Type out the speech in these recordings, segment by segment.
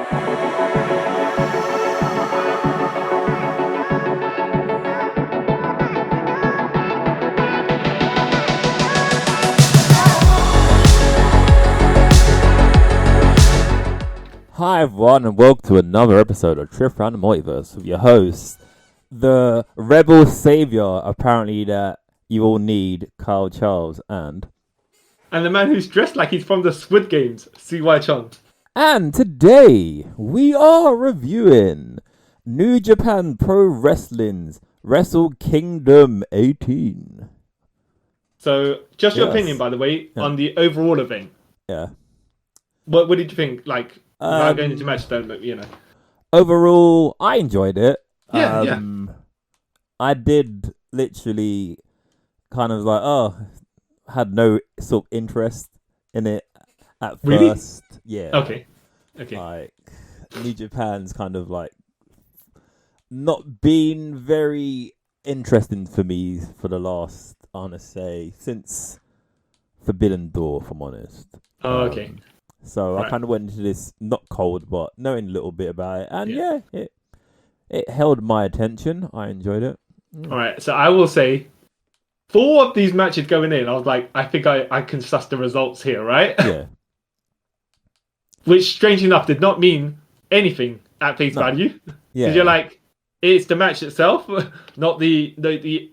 Hi everyone, and welcome to another episode of Trip Around the Multiverse with your host, the rebel savior apparently that you all need, Kyle Charles, and the man who's dressed like he's from the Squid Games, CY Chong. And today we are reviewing New Japan Pro Wrestling's Wrestle Kingdom 18. So, just your opinion, by the way, on the overall event. Yeah. What did you think? Like, without going into match development, you know. Overall, I enjoyed it. Yeah. I did literally kind of like, had no sort of interest in it at Really? first. Yeah. Okay. Like, New Japan's kind of like not been very interesting for me for the last, I want to say, since Forbidden Door, if I'm honest. Oh, okay. So I kind of went into this not cold, but knowing a little bit about it, and it held my attention. I enjoyed it. All right. So I will say, 4 of these matches going in, I was like, I think I can suss the results here, right? Yeah. Which, strange enough, did not mean anything at face value. Yeah. Because you're like, it's the match itself, not the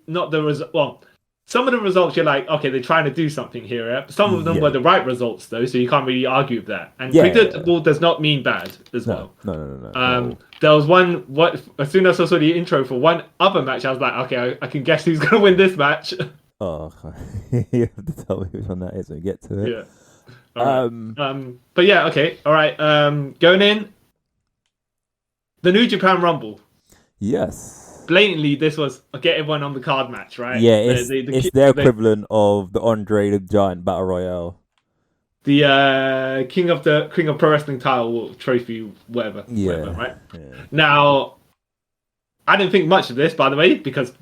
result. Well, some of the results you're like, okay, they're trying to do something here. Yeah? Some of them were the right results, though, so you can't really argue with that. And predictable does not mean bad as well. No. There was one. As soon as I saw the intro for one other match, I was like, okay, I can guess who's going to win this match. Oh, you have to tell me which one that is when we get to it. Yeah. All right. But yeah, okay. All right. Going in, the New Japan Rumble. Yes. Blatantly, this was get everyone on the card match, right? Yeah, it's their equivalent of the Andre the Giant Battle Royale. The King of Pro Wrestling title trophy, whatever, right? Yeah. Now, I didn't think much of this, by the way, because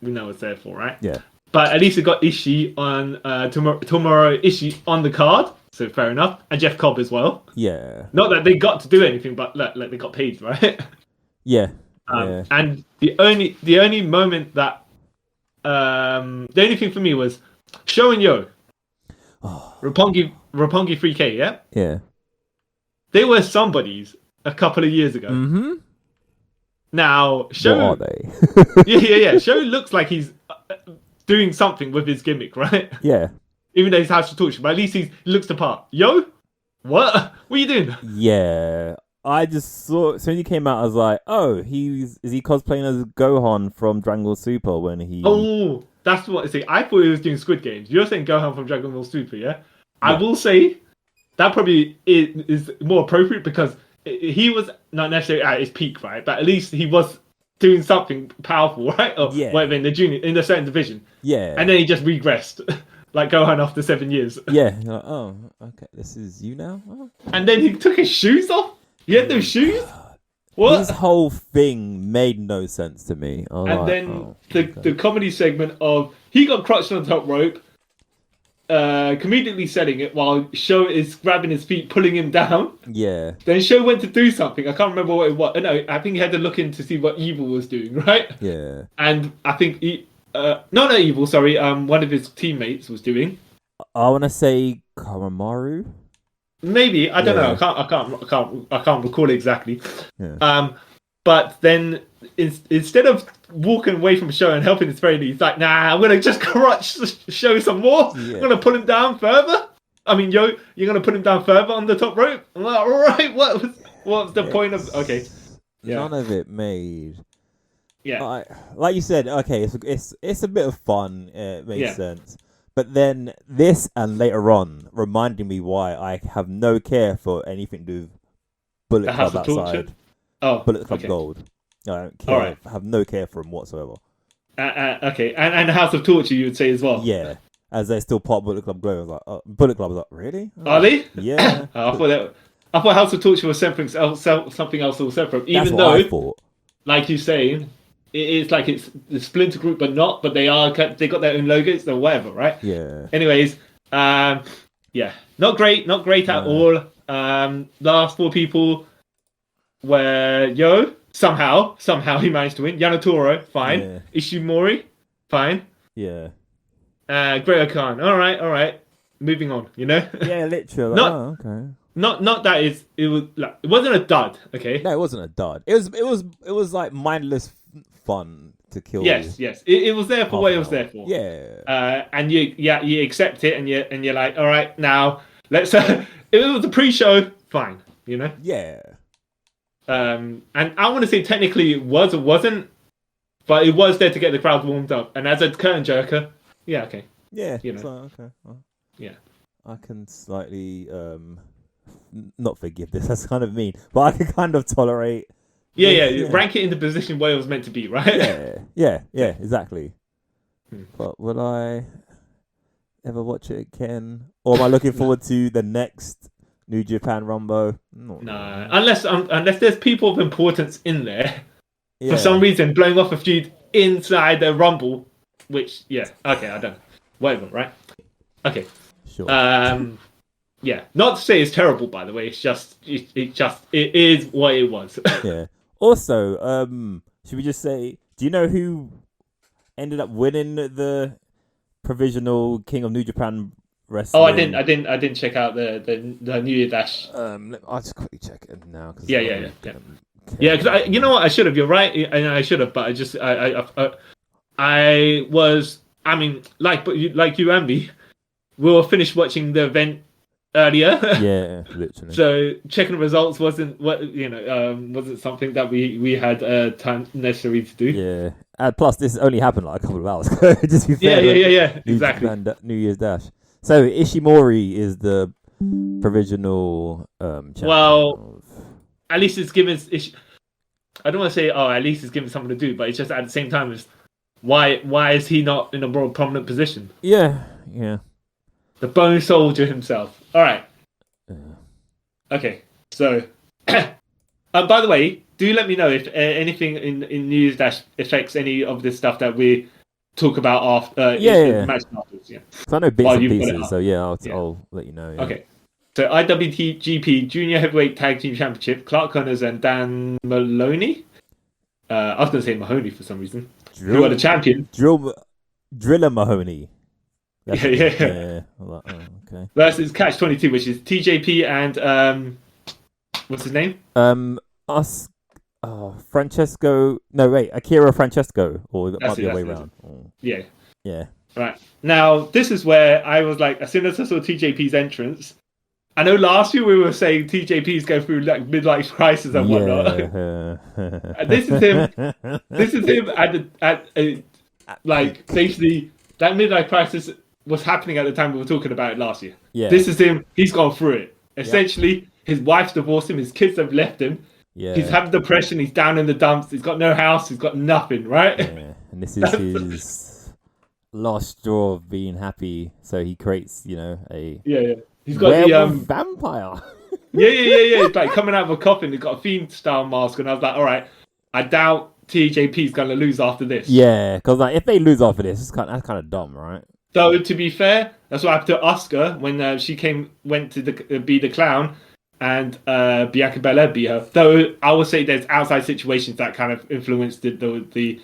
we know it's there for, right? Yeah. But at least it got Ishii on Tomohiro Ishii on the card, so fair enough, and Jeff Cobb as well. Yeah. Not that they got to do anything, but like they got paid, right? Yeah. And the only moment that the only thing for me was Sho and Yo, Roppongi 3K, yeah. Yeah. They were somebodies a couple of years ago. Mm-hmm. Now Sho, what are they? yeah. Sho looks like he's doing something with his gimmick, right? Yeah. Even though he's House of Torture, but at least he looks the part. Yo, what are you doing? Yeah. I just saw, so when he came out, I was like, oh, is he cosplaying as Gohan from Dragon Ball Super when he... Oh, that's what, see, I thought he was doing Squid Games. You're saying Gohan from Dragon Ball Super, yeah? I will say, that probably is more appropriate because he was not necessarily at his peak, right? But at least he was doing something powerful, right? Or whatever, in the certain division. Yeah. And then he just regressed. Like Gohan after 7 years. Yeah. You're like, oh, okay, this is you now? Oh. And then he took his shoes off? He had no shoes? What? This whole thing made no sense to me. The comedy segment of he got crutched on the top rope, comedically selling it while Sho is grabbing his feet, pulling him down. Yeah. Then Sho went to do something. I can't remember what it was. No, I think he had to look in to see what Evil was doing, right? Yeah. And I think not Evil. Sorry, one of his teammates was doing. I want to say Kamaru. Maybe, I don't know. I can't recall exactly. Yeah. But then instead of walking away from Sho and helping his friend, he's like, "Nah, I'm gonna just crutch Sho some more. Yeah. I'm gonna pull him down further. I mean, Yo, you're gonna put him down further on the top rope." I'm like, "All right, what's the point of?" Okay, none of it made. Yeah, like you said. Okay, it's a bit of fun. It makes sense. But then this and later on reminded me why I have no care for anything to do with Bullet Club outside. Bullet Club Gold. I don't care. All right. I have no care for them whatsoever. Okay, and House of Torture you would say as well. Yeah, as they're still part of Bullet Club Gold. I was like, Bullet Club was like, really? Are they? Yeah. I thought House of Torture was something else all separate. Even though, I thought. Like you saying, it's like it's the Splinter Group, but not. But they got their own logos or whatever, right? Yeah. Anyways, not great at all. Last 4 people, where somehow he managed to win. Yanatoro, fine. Yeah. Ishimori, fine. Yeah. Great Khan, all right. Moving on, Yeah, literally. Okay. Not that it was like, it wasn't a dud, okay? No, it wasn't a dud. It was like mindless fun to kill. Yes. It was there for what it was there for. Yeah. And you accept it, and you're like, all right, now let's. If it was a pre-show, fine, Yeah. And I want to say technically it was or wasn't, but it was there to get the crowd warmed up. And as a curtain jerker, yeah, okay. Yeah. So, okay. Well, yeah. I can slightly not forgive this. That's kind of mean, but I can kind of tolerate. Yeah. Rank it in the position where it was meant to be, right? Yeah, exactly. But will I ever watch it again? Or am I looking forward to the next New Japan Rumble? No, unless there's people of importance in there for some reason blowing off a feud inside the Rumble, which okay, I don't know, whatever, right? Okay, sure. Yeah, not to say it's terrible, by the way. It's just it is what it was. Yeah. Also, should we just say, do you know who ended up winning the provisional King of New Japan Wrestling? Oh, I didn't check out the New Year Dash. I'll just quickly check it now. Yeah. Because you know what, I should have. You're right, and I should have, but I just I was. I mean, like you and me, we'll finish watching the event earlier. Yeah, literally. So checking the results wasn't wasn't something that we had time necessary to do. Yeah, and plus this only happened like a couple of hours ago. Just be fair. Yeah. Exactly. New Year's Dash. So Ishimori is the provisional champion. Well, at least it's given. I don't want to say at least it's given something to do, but it's just at the same time, why is he not in a more prominent position? Yeah. The Bone Soldier himself. All right. Okay. So, by the way, do let me know if anything in News Dash affects any of the stuff that we talk about after. Match afterwards. Yeah. So I know bits and pieces. So I'll let you know. Yeah. Okay. So IWGP Junior Heavyweight Tag Team Championship: Clark Connors and Dan Maloney. I was going to say Mahoney for some reason. Who are the champions? Driller Mahoney. Yeah. Okay. Versus Catch 22, which is TJP and what's his name? Francesco. No, wait, Akira Francesco, or that might be the way around. Yeah. Right. Now this is where I was like, as soon as I saw TJP's entrance, I know last year we were saying TJP's going through like midlife crisis and whatnot. And this is him. This is him at basically that midlife crisis was happening at the time we were talking about it last year. Yeah. This is him. He's gone through it. Essentially, his wife's divorced him. His kids have left him. Yeah. He's having depression. He's down in the dumps. He's got no house. He's got nothing, right? Yeah. And this is his last straw of being happy. So he creates, a He's got the vampire. Yeah. It's like coming out of a coffin. He's got a fiend style mask, and I was like, all right, I doubt TJP's gonna lose after this. Yeah, because if they lose after this, that's kind of dumb, right? Though to be fair, that's what happened to Asuka when she went to be the clown, and Bianca Belair beat her. Though I would say there's outside situations that kind of influenced the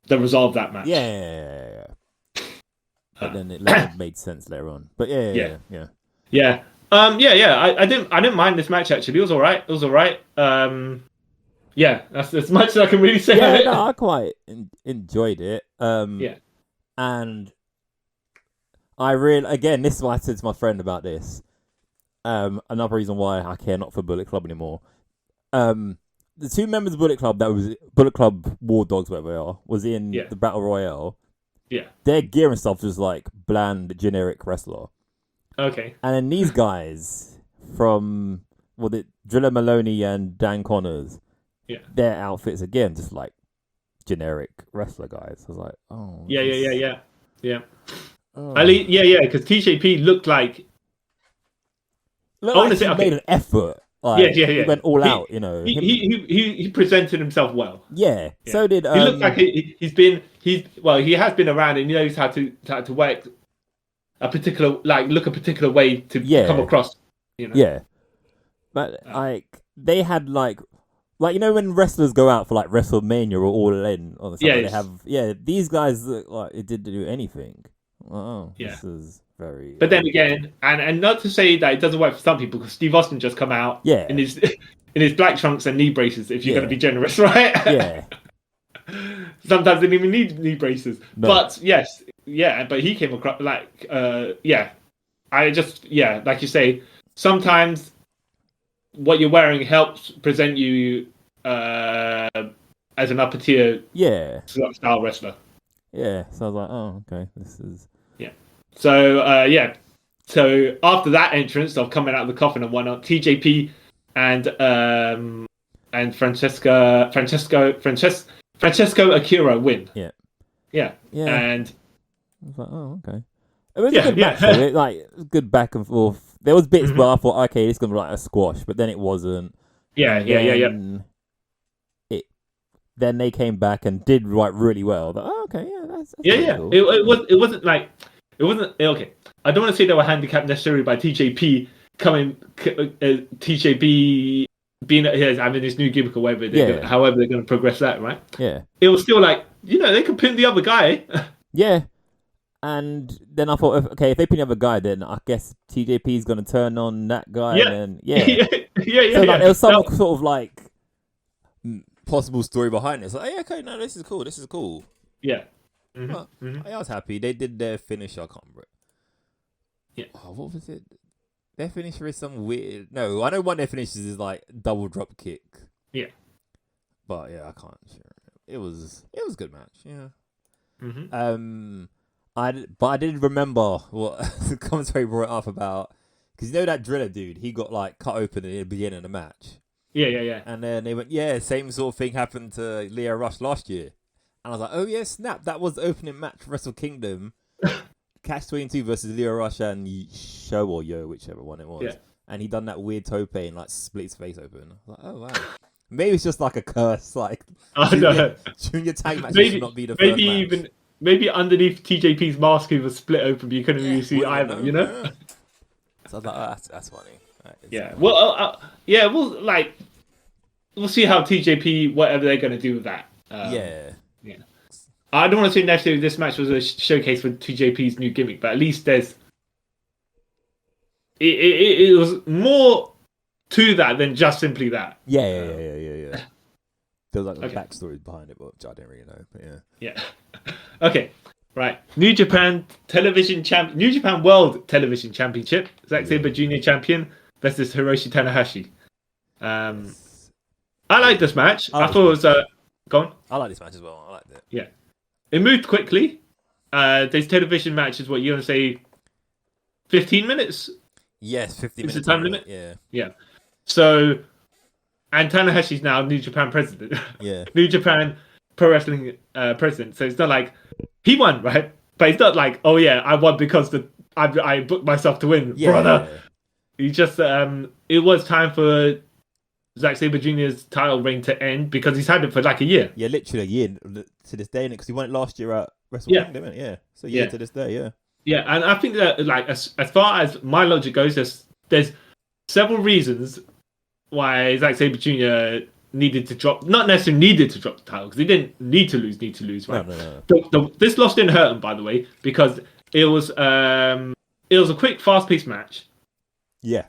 result of that match. Yeah. But then it later made sense later on. But yeah. I didn't mind this match actually. It was all right. Yeah, that's as much as I can really say. Yeah, no, I quite enjoyed it. And I really, again, this is why I said to my friend about this. Another reason why I care not for Bullet Club anymore. The two members of Bullet Club, that was Bullet Club War Dogs, whatever they are, was in the Battle Royale. Yeah. Their gear and stuff was like bland, generic wrestler. Okay. And then these guys from, Driller Maloney and Dan Connors, their outfits again, just like generic wrestler guys. I was like, oh. Yeah. Because TJP looked like. He made an effort. Like, he went all out, He presented himself well. Yeah. So did. He looked like he has been around and he knows how to work a particular way to come across. Yeah. But they had like you know when wrestlers go out for like WrestleMania or All In on the side, they have these guys look like it didn't do anything. Oh, this is very. But then again, and not to say that it doesn't work for some people, because Steve Austin just come out in his black trunks and knee braces. If you're going to be generous, right? Yeah. Sometimes they don't even need knee braces. No. But yes, but he came across like I just like you say, sometimes what you're wearing helps present you as an upper tier style wrestler. Yeah, so I was like, oh, okay, this is So so after that entrance of coming out of the coffin and whatnot, TJP and Francesco Akira win. Yeah. And I was like, oh, okay. It was a good match. It, like good back and forth. There was bits where I thought, okay, this is gonna be like a squash, but then it wasn't. Then they came back and did really well. Like, oh, okay, that's cool. It wasn't like okay. I don't want to say they were handicapped necessarily by TJP TJP being having this new gimmick or whatever. However they're going to progress that, right? Yeah. It was still like they could pin the other guy. Yeah. And then I thought, okay, if they pin the other guy, then I guess TJP is going to turn on that guy. Yeah. And then, So there was some sort of like possible story behind it. It's like, hey, okay, no, this is cool. Yeah. I was happy. They did their finisher. I can't remember. Yeah. Oh, what was it? Their finisher is some weird. No, I know one of their finishes is like double drop kick. Yeah. But I can't. It was a good match. Yeah. I did remember what the commentary brought up about, because that Driller dude, he got like cut open at the beginning of the match. Yeah. And then they went, same sort of thing happened to Lio Rush last year. And I was like, oh yeah, snap, that was the opening match for Wrestle Kingdom. Catch 22 versus Lio Rush and Show or Yo, whichever one it was. Yeah. And he done that weird tope and like split his face open. I was like, oh wow. Maybe it's just like a curse, like junior tag match should not be the first match. Maybe underneath TJP's mask he was split open, but you couldn't really see either, So I was like, that's funny. Right, well, we'll see how TJP, whatever they're going to do with that. I don't want to say necessarily this match was a showcase for TJP's new gimmick, but at least there's it was more to that than just simply that. Yeah. There was like a backstory behind it, which I didn't really know. But yeah. Okay. Right. New Japan World Television Championship. Zack Sabre Jr. champion versus Hiroshi Tanahashi. I like this match. I thought it was go on. I like this match as well. I liked it. Yeah. It moved quickly. These television matches, what you want to say, 15 minutes? Yes, 15 minutes. Is the time limit? Yeah. So, and Tanahashi's now New Japan president. Yeah. New Japan Pro Wrestling president. So it's not like he won, right? But it's not like, oh yeah, I won because I booked myself to win, brother. Yeah. He just it was time for Zack Sabre Jr.'s title reign to end because he's had it for like a year. Yeah, literally a year to this day, because he won it last year at Wrestle Kingdom, yeah. So to this day, yeah. Yeah, and I think that like as far as my logic goes, there's several reasons why Zack Sabre Jr. needed to drop, not necessarily needed to drop the title, because he didn't need to lose, right? No. This loss didn't hurt him, by the way, because it was a quick, fast-paced match. Yeah.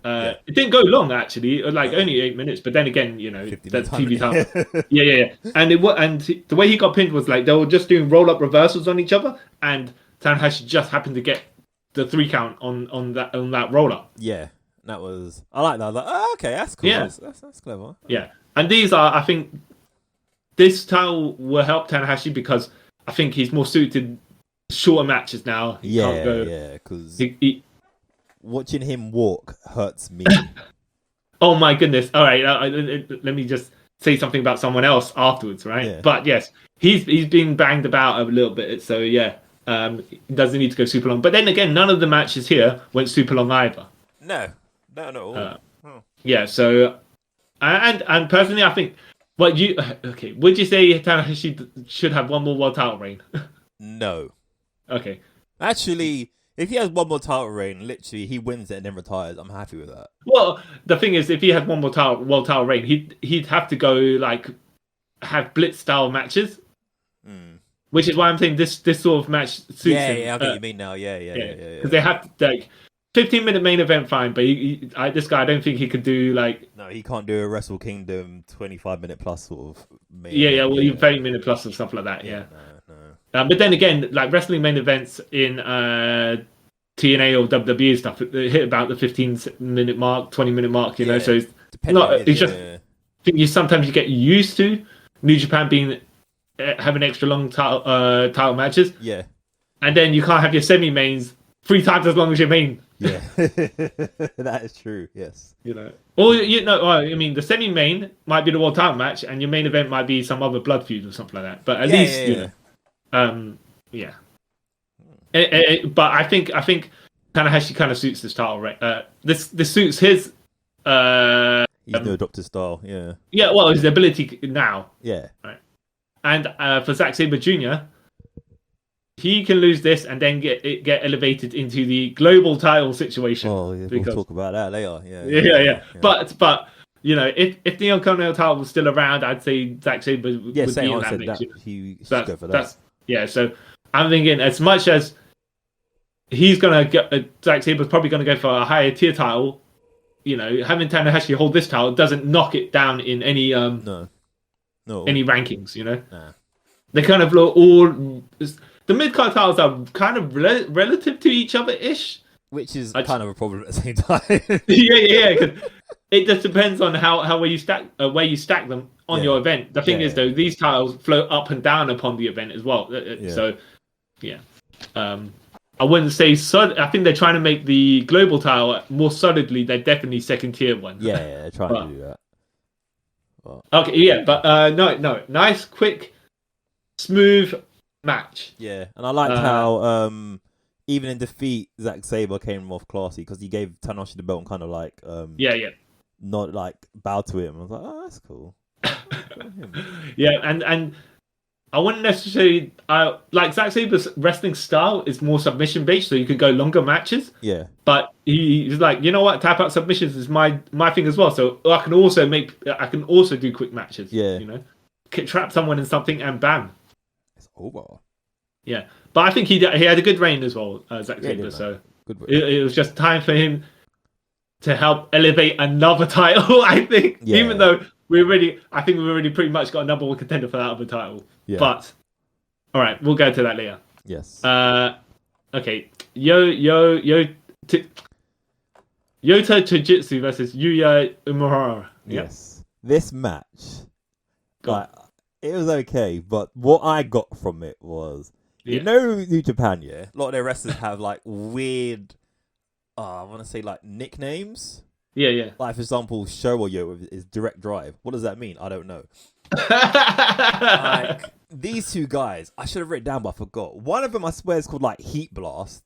It didn't go long, actually, like only 8 minutes, but then again, that's TV time. Yeah. And the way he got pinned was like they were just doing roll-up reversals on each other, and Tanahashi just happened to get the 3 count on that roll-up. Yeah. I like that. I was like, oh, okay, that's cool. Yeah. That's clever. Yeah. And these are, I think, this title will help Tanahashi because I think he's more suited to shorter matches now. Because watching him walk hurts me. Oh my goodness. All right, let me just say something about someone else afterwards, right? Yeah. But yes, he's been banged about a little bit, so yeah, he doesn't need to go super long. But then again, none of the matches here went super long either. No, not at all. Yeah, so and personally, I think would you say Tanahashi should have one more world title reign? No. Okay. Actually, If he has one more title reign, literally he wins it and then retires. I'm happy with that. Well, the thing is, if he had one more world title reign, he'd have to go like have blitz style matches, which is why I'm saying this sort of match suits him. Yeah, I get what you mean now. Yeah. Because they have to, like 15-minute main event, fine, but this guy, I don't think he could do like. No, he can't do a Wrestle Kingdom 25-minute plus sort of. Well, even 30-minute plus and stuff like that. Yeah. No. But then again, like wrestling main events in TNA or WWE stuff, they hit about the 15-minute mark, 20-minute mark. You know, so it's not. It's just. I think sometimes you get used to New Japan being having extra long title matches. Yeah. And then you can't have your semi-mains 3 times as long as your main. Yeah, that is true. Yes, you know, or I mean, the semi-main might be the world title match, and your main event might be some other blood feud or something like that. But at least, you know, but I think Tanahashi kind of suits this title, right? This suits his. He's no adopted style. Yeah. Yeah, well, his ability now. Yeah. Right. And for Zack Sabre Jr., he can lose this and then get elevated into the global title situation. Oh, yeah, we'll talk about that later. Yeah. But you know, if the Intercontinental title was still around, I'd say Zack Sabre would be in that mix. He should go for that. So I'm thinking, as much as he's gonna get, Zack Sabre's probably gonna go for a higher tier title. You know, having Tanahashi hold this title doesn't knock it down in any any rankings. You know, they kind of all. The mid-card titles are kind of relative to each other-ish. Which is kind of a problem at the same time. yeah. Cause it just depends on how where you stack them on your event. The thing is, though, these titles float up and down upon the event as well. So, I wouldn't say... I think they're trying to make the global title more solidly. They're definitely second-tier one. Yeah, they're trying to do that. Well. Okay, yeah, but no. Nice, quick, smooth... match. Yeah, and I liked how even in defeat Zack Sabre came off classy because he gave Tanahashi the belt and kind of like not like bow to him. I was like, oh, that's cool. Yeah, and I wouldn't necessarily like Zack Sabre's wrestling style is more submission based, so you could go longer matches. Yeah, but he's like, you know what, tap out submissions is my thing as well. So I can also do quick matches. Yeah, you know, trap someone in something and bam. Over. Yeah, but I think he had a good reign as well, Zack Sabre. So it was just time for him to help elevate another title. I think, even though I think we've already pretty much got a number one contender for that other title. Yeah. But all right, we'll go to that later. Yes. Okay. Yota Tajitsu versus Yuya Uemura. Yes. This match. It was okay, but what I got from it was, you know, New Japan, a lot of their wrestlers have like weird, I want to say like nicknames. Yeah. Like for example, Showa is direct drive. What does that mean? I don't know. Like these two guys, I should have written down, but I forgot. One of them, I swear, is called like Heat Blast.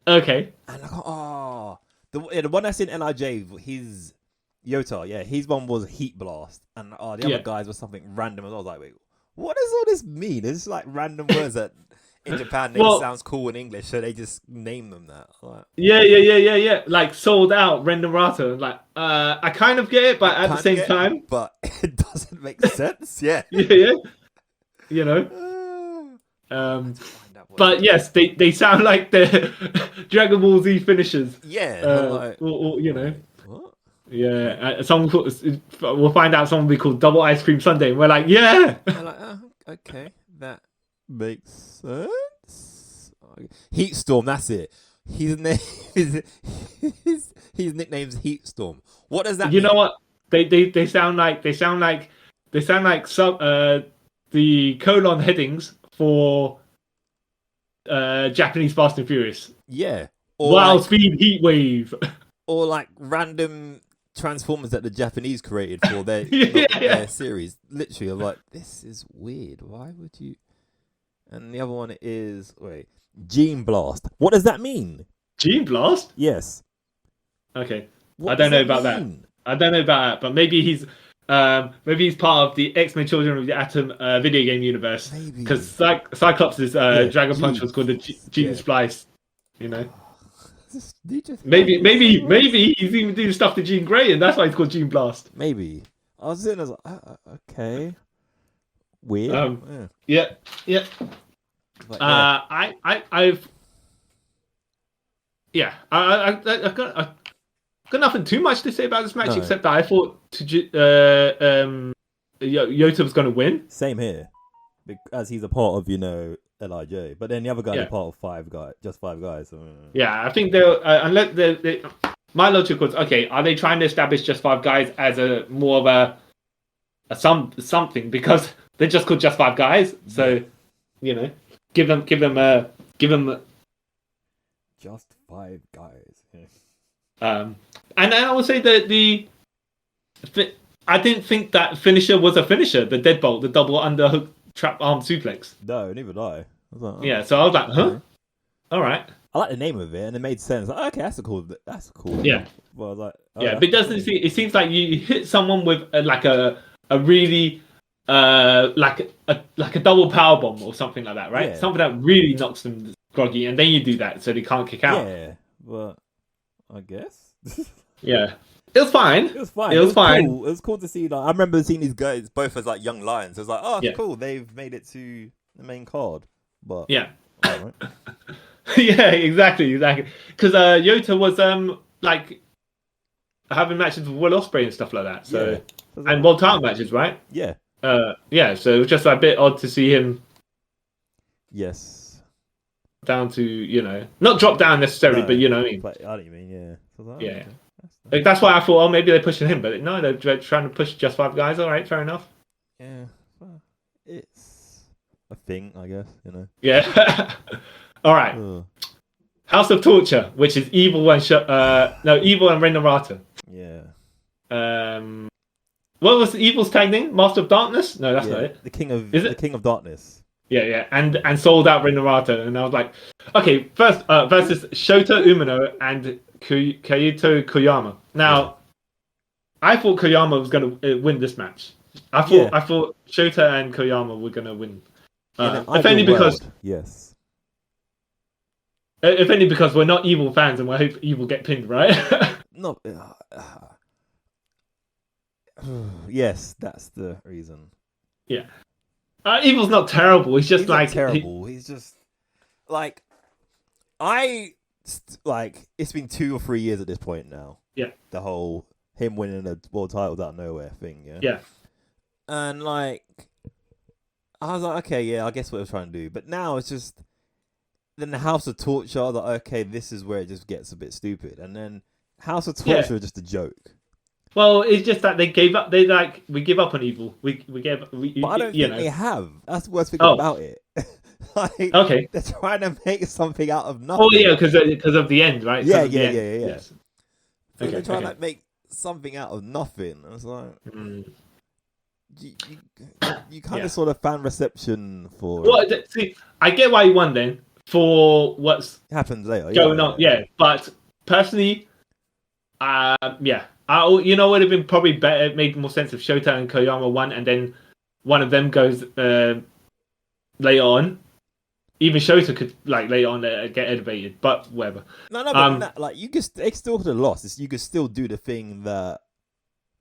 Okay. And I go, the one that's in NIJ, his Yota, his one was Heat Blast, and the other guys were something random. And I was like, wait, what does all this mean? It's like random words that in Japan sounds cool in English, so they just name them that. Like, yeah. Like Sold Out, Renderata. Like, I kind of get it, but at the same time, but it doesn't make sense. Yeah. You know. But yes, they sound like the Dragon Ball Z finishers. Yeah. Or you know. What? Yeah, we'll find out someone will be called Double Ice Cream Sundae, and we're like, yeah. We're like, okay, that makes sense. Heatstorm, that's it. His name his nickname's Heatstorm. What does that mean? You know what? They sound like some the colon headings for Japanese Fast and Furious. Yeah. Or Wild Speed Heat Wave. Or like random Transformers that the Japanese created for their series. Literally, I'm like, this is weird. Why would you? And the other one is Gene Blast. What does that mean? Gene Blast? Yes. Okay. I don't know about that, but maybe he's part of the X-Men Children of the Atom video game universe. Because Cyclops' Dragon Punch was called the Gene Splice. You know. maybe he's even doing stuff to Jean Grey, and that's why it's called Gene Blast. Maybe. I was sitting there, okay, weird. Yeah. But, yeah. I've got nothing too much to say about this match except that I thought Yota was going to win. Same here, as he's a part of LIJ, but then the other guys are part of just five guys. So, yeah, I think they'll unless they. My logic was okay. Are they trying to establish just five guys as a more of a something because they're just called just five guys? So give them just five guys. And I would say that I didn't think that finisher was a finisher. The deadbolt, the double underhook trap arm suplex. No, neither did I. Was like, so I was like, huh? Okay. All right. I like the name of it, and it made sense. Like, okay, that's cool. Yeah. Well, I was like, but it seems like you hit someone with a really like a double power bomb or something like that, right? Yeah. Something that really knocks them groggy, and then you do that so they can't kick out. Yeah, but I guess. Yeah. It was fine. It was fine. Cool. It was cool to see. Like, I remember seeing these guys both as like young lions. It was like, it's cool. They've made it to the main card. But yeah, all right. Yeah, exactly. Because Yota was like having matches with Will Ospreay and stuff like that. So and world title matches, right? Yeah. So it was just a bit odd to see him. Yes. Down to not drop down necessarily, but you know what I mean. But I know what you mean. Yeah. So yeah. Okay. That's why I thought, maybe they're pushing him, but no, they're trying to push just five guys. All right, fair enough. Yeah, well, it's a thing, I guess. Yeah. All right. House of Torture, which is Evil and Evil and Rey Narita. Yeah. What was Evil's tag name? Master of Darkness? No, that's not it. The King of Darkness. Yeah, and sold out Rey Narita, and I was like, okay, first versus Shota Umino and Kaito Koyama. Now, I thought Koyama was going to win this match. I thought Shota and Koyama were going to win. If only because if only because we're not Evil fans and we hope Evil get pinned, right? No. Yes, that's the reason. Yeah. Evil's not terrible. He's just terrible. He's just like it's been 2 or 3 years at this point now. Yeah. The whole him winning a world title out of nowhere thing. Yeah. Yeah. And I was like, okay, yeah, I guess what I was trying to do. But now it's just then the House of Torture. I was like, okay, this is where it just gets a bit stupid. And then House of Torture is just a joke. Well, it's just that they gave up. We give up on Evil. We gave. But I don't think they have. That's the worst thing about it. Okay. They're trying to make something out of nothing. Oh yeah, because of the end, right? Yeah. Yes. So they're trying to make something out of nothing. I was like, you kind of sort of fan reception for. Well, see, I get why you won then for what's happens later going on. Yeah, but personally, it would have been probably better. It made more sense if Shota and Koyama won, and then one of them goes later on. Even Shota could later on get elevated, but whatever. No, but they still could have lost. You could still do the thing that.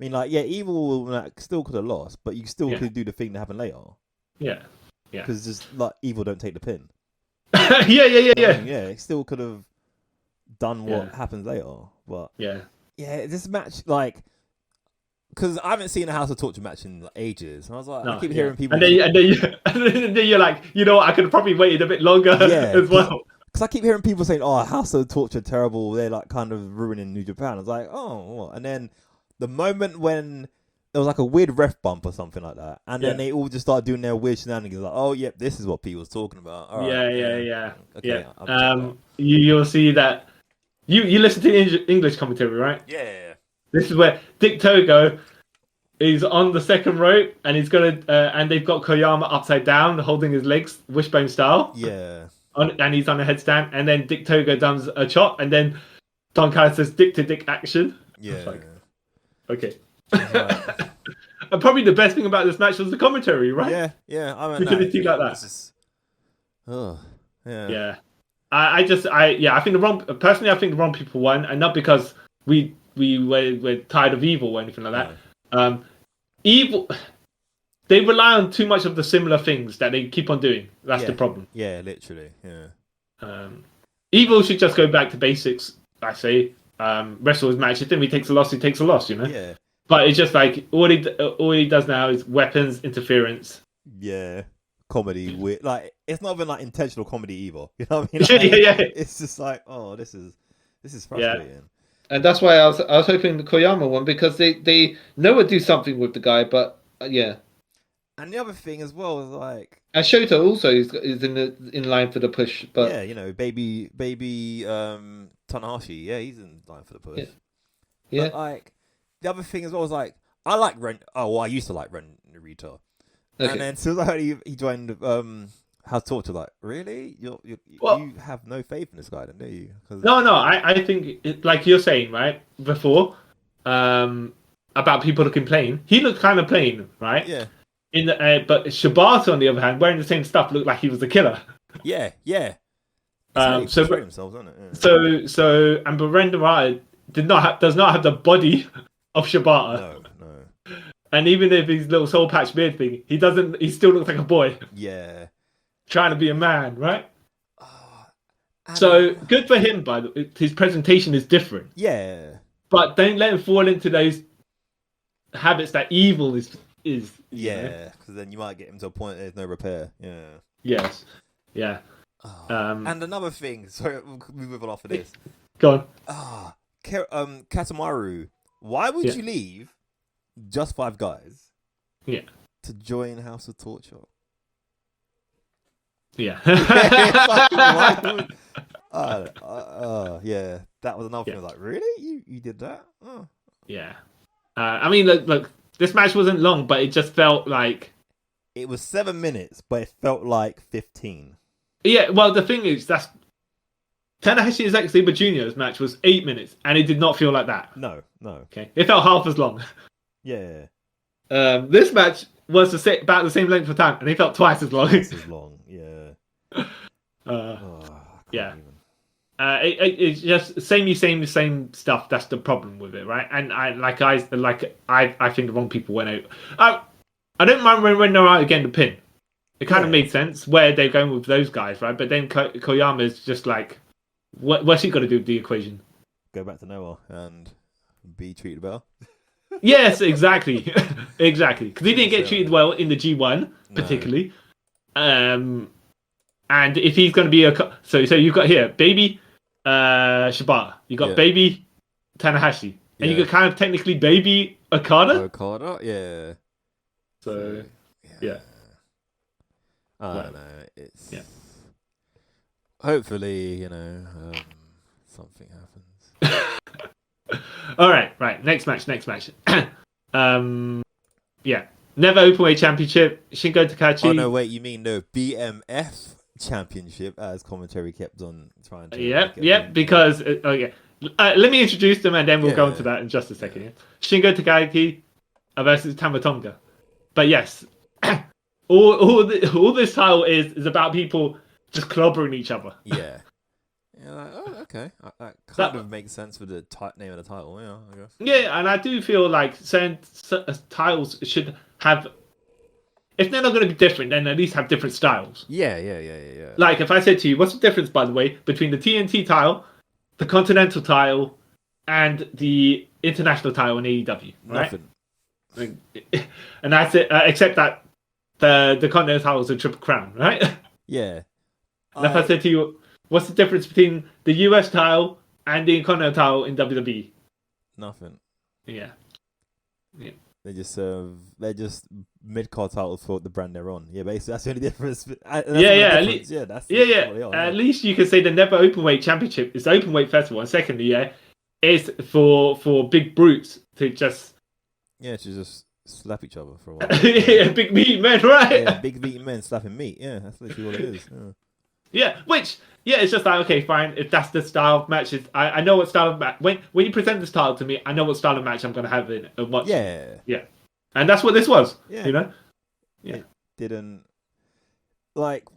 I mean, Evil still could have lost, but you still could do the thing that happened later. Yeah. Because just Evil don't take the pin. Yeah. It still could have done what happens later, but this match because I haven't seen a House of Torture match in ages, and I was like, I keep hearing people, and then you're like, I could have probably waited a bit longer as well. Because I keep hearing people saying, "Oh, House of Torture terrible. They're kind of ruining New Japan." I was like, "Oh," what? And then the moment when there was a weird ref bump or something like that, and then they all just started doing their weird shenanigans. Like, "Oh, yep, this is what people's talking about." All right, Okay, you'll see that. You listen to English commentary, right? Yeah. This is where Dick Togo is on the second rope, and he's and they've got Koyama upside down, holding his legs wishbone style. Yeah. And he's on a headstand, and then Dick Togo does a chop, and then Don Callis says dick to dick action. Yeah. Okay. Right. And probably the best thing about this match was the commentary, right? Yeah. I mean, we couldn't do like that. Yeah. I think I think the wrong people won, and not because we're tired of Evil or anything like that. No. Evil, they rely on too much of the similar things that they keep on doing. That's the problem. Yeah, literally. Yeah. Evil should just go back to basics. I say, wrestle his matches. Then he takes a loss. He takes a loss. You know. Yeah. But it's just like all he does now is weapons interference. Yeah. Comedy with it's not even like intentional comedy either. You know what I mean? Yeah. It's just like, oh, this is frustrating. Yeah. And that's why I was hoping the Koyama one, because they know would do something with the guy, but yeah. And the other thing as well is like, and Shota also is in line for the push, but yeah, you know, baby Tanahashi, yeah, he's in line for the push. Yeah. But like the other thing as well is like, I like Ren. Oh, well, I used to like Ren Narita. Okay. And then so like he joined House Torture. Like, really? You have no faith in this guy, then, do you? No. I think like you're saying right before, about people looking plain. He looked kind of plain, right? Yeah. But Shibata, on the other hand, wearing the same stuff, looked like he was a killer. Yeah. So themselves, isn't it? Yeah. So and Bryan Danielson does not have the body of Shibata. No. And even if his little soul patch beard thing, he doesn't. He still looks like a boy. Yeah. Trying to be a man, right? So good for him, but his presentation is different. Yeah. But don't let him fall into those habits that Evil is. Yeah, because then you might get him to a point there's no repair. Yeah. Yes. Yeah. And another thing. Sorry, we'll move on off of this. Go on. Katamaru. Why would you leave just 5 guys? Yeah. To join House of Torture. Yeah. Yeah. That was another thing. Like, really? You did that? Oh. Yeah. I mean, look. This match wasn't long, but it just felt like... It was 7 minutes, but it felt like 15. Yeah, well, the thing is, that's... Tanahashi Zack Sabre Jr.'s match was 8 minutes, and it did not feel like that. No. Okay, it felt half as long. Yeah. This match was about the same length of time, and it felt twice as long. Twice as long, yeah. Yeah. It's just same stuff. That's the problem with it, right? And I think the wrong people went out. I don't mind when they're out again to pin. It kind of made sense where they're going with those guys, right? But then Koyama is just like, what's he got to do with the equation? Go back to Noah and be treated well. Yes, exactly, exactly. Because he didn't get treated well in the G1, particularly. And if he's going to be so you've got here baby Shibata, you got baby Tanahashi, and you got kind of technically baby Okada, yeah. So yeah. I don't know. It's hopefully, something happens. All right. Next match. Never Openweight Championship. Shingo Takagi. Oh no, wait. You mean the BMF Championship? As commentary kept on trying to. Yep. Because let me introduce them and then we'll go into that in just a second. Yeah. Shingo Takagi versus Tama Tonga. But yes, all this title is about people just clobbering each other. Yeah. Okay. That kind of makes sense with the name of the title, yeah, I guess. Yeah, and I do feel like certain titles should have... If they're not going to be different, then at least have different styles. Yeah. Like, if I said to you, what's the difference, by the way, between the TNT title, the Continental title, and the International title in AEW, right? Nothing. And that's it, except that the Continental title is a Triple Crown, right? Yeah. And if I said to you, what's the difference between the US title and the Continental title in WWE? Nothing. Yeah. They're just mid-card titles for the brand they're on. Yeah, basically that's the only difference. At least you can say the Never Openweight Championship is the Openweight Festival, and secondly, it's for big brutes to just to just slap each other for a while. Big meat men, right? Yeah, big meat men slapping meat. Yeah, that's literally what it is. It's just like, okay, fine. If that's the style of matches, I know what style of match. When you present the style to me, I know what style of match I'm going to have in and watch. Yeah. And that's what this was. Yeah. You know. Yeah. It didn't like.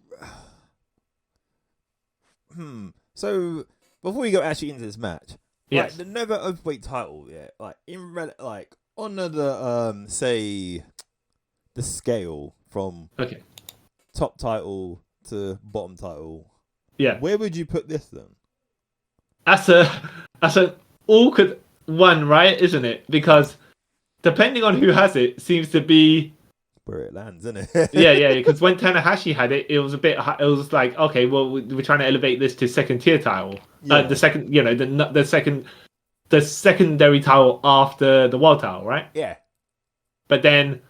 So before we go actually into this match, Yes. the never openweight title, like on the say the scale from top title to bottom title. Yeah. Where would you put this then? That's an awkward one, right? Isn't it? Because depending on who has it, seems to be where it lands, isn't it? yeah. Because when Tanahashi had it, it was a bit. It was like, okay, well, we're trying to elevate this to second tier title. Yeah. The second, the secondary title after the world title, right? Yeah. But then,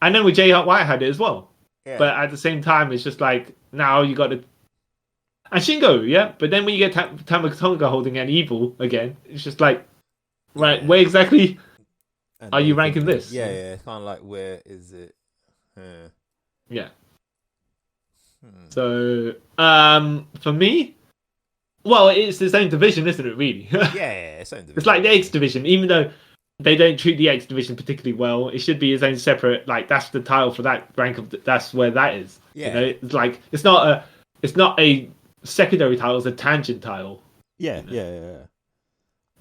and then with Jay White had it as well. Yeah. But at the same time, it's just like now you got to. And Shingo, yeah. But then when you get Tamatonga holding an evil again, it's just like, right, where exactly are you ranking this? Yeah. It's kind of like, where is it? Yeah. So, for me, well, it's the same division, isn't it? Really? Yeah, same division. It's like the X division, even though they don't treat the X division particularly well. It should be its own separate. Like that's the title for that rank of. That's where that is. Yeah. You know, it's like it's not a secondary title. It's a tangent title. Yeah.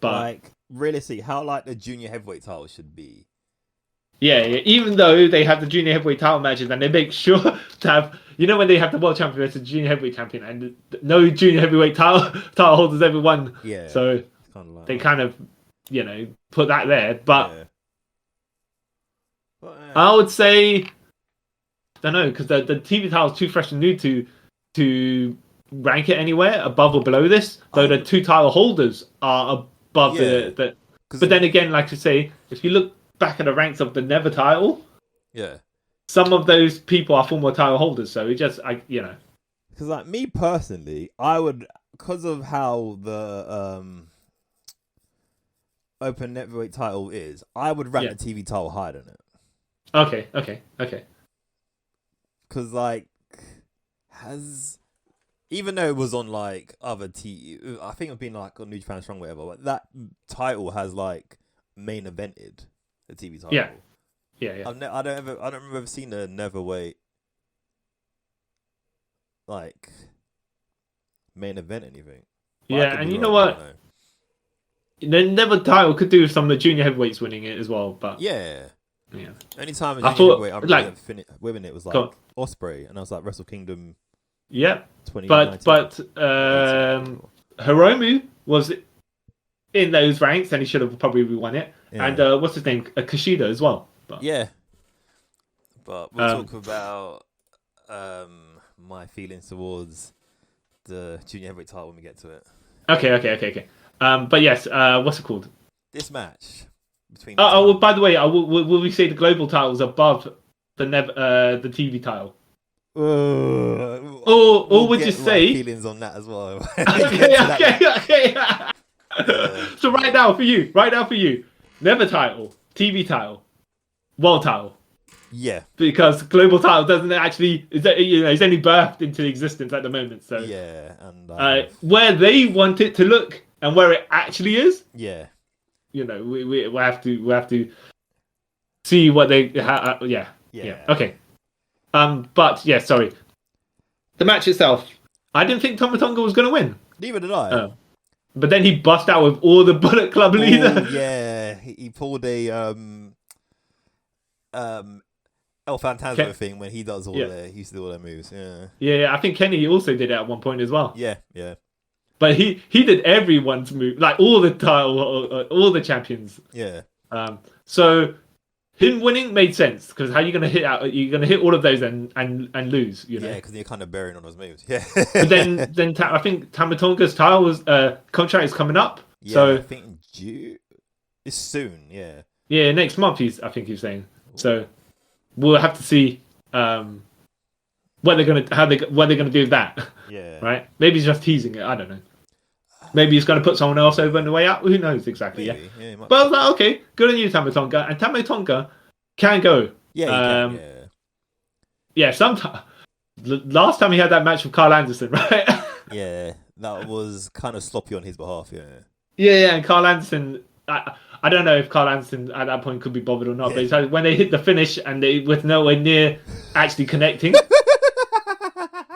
But like, realistically, how like the junior heavyweight title should be. Yeah, even though they have the junior heavyweight title matches and they make sure to have, you know, when they have the world champion versus junior heavyweight champion and no junior heavyweight title holders ever won. Yeah. So they kind of, put that there. But I would say, I don't know, because the TV title is too fresh and new to rank it anywhere above or below this. Though the two title holders are above the. But then again, like I say, if you look back at the ranks of the Never title, some of those people are former title holders. So it just, because like me personally, I would, because of how the open heavyweight title is, I would rank the TV title higher than it. Okay. Because like even though it was on like other I think it's been like on New Japan Strong, whatever, but that title has like main evented the TV title. Yeah. I don't remember ever seeing a Neverweight like main event anything. But and you know what? The Never title could do with some of the junior heavyweights winning it as well. But yeah. Anytime I a thought, heavyweight like, winning it was like Ospreay, and I was like Wrestle Kingdom. Yeah. But Hiromu was in those ranks, and he should have probably won it. Yeah. And what's his name? Kushida as well. But, but we'll talk about my feelings towards the junior heavyweight title when we get to it. Okay. But yes, what's it called? This match between. Well, by the way, will we say the global title's above the TV title? Or would you say feelings on that as well? Okay. So right now for you, Never title, TV title, world title. Yeah. Because global title doesn't actually it's only birthed into existence at the moment. So yeah, and where they want it to look and where it actually is. Yeah. We have to see what they yeah. Okay. But yeah, sorry. The match itself, I didn't think Tomatonga was going to win. Neither did I. But then he bust out with all the Bullet Club leader. Yeah, he pulled a El Phantasmo thing when he does he used to do all their moves. Yeah. I think Kenny also did it at one point as well. Yeah. But he did everyone's move, like all the all the champions. Yeah. So him winning made sense because how are you going to hit out? You're going to hit all of those and lose. Yeah, because you're kind of bearing on those moves. Yeah. But then I think Tamatonga's title was contract is coming up. Yeah, so I think it's soon. Yeah. Yeah, next month. I think he's saying. Ooh. So we'll have to see what they're gonna do with that. Yeah. Right. Maybe he's just teasing it. I don't know. Maybe he's going to put someone else over on the way out. Who knows exactly? Maybe. Yeah. But I was like, okay, good on you, Tamatonga. And Tamatonga can go. Yeah. He can, yeah. Sometimes. Last time he had that match with Carl Anderson, right? Yeah, that was kind of sloppy on his behalf. Yeah. And Carl Anderson. I don't know if Carl Anderson at that point could be bothered or not. Yeah. But it's like when they hit the finish and they with nowhere near actually connecting.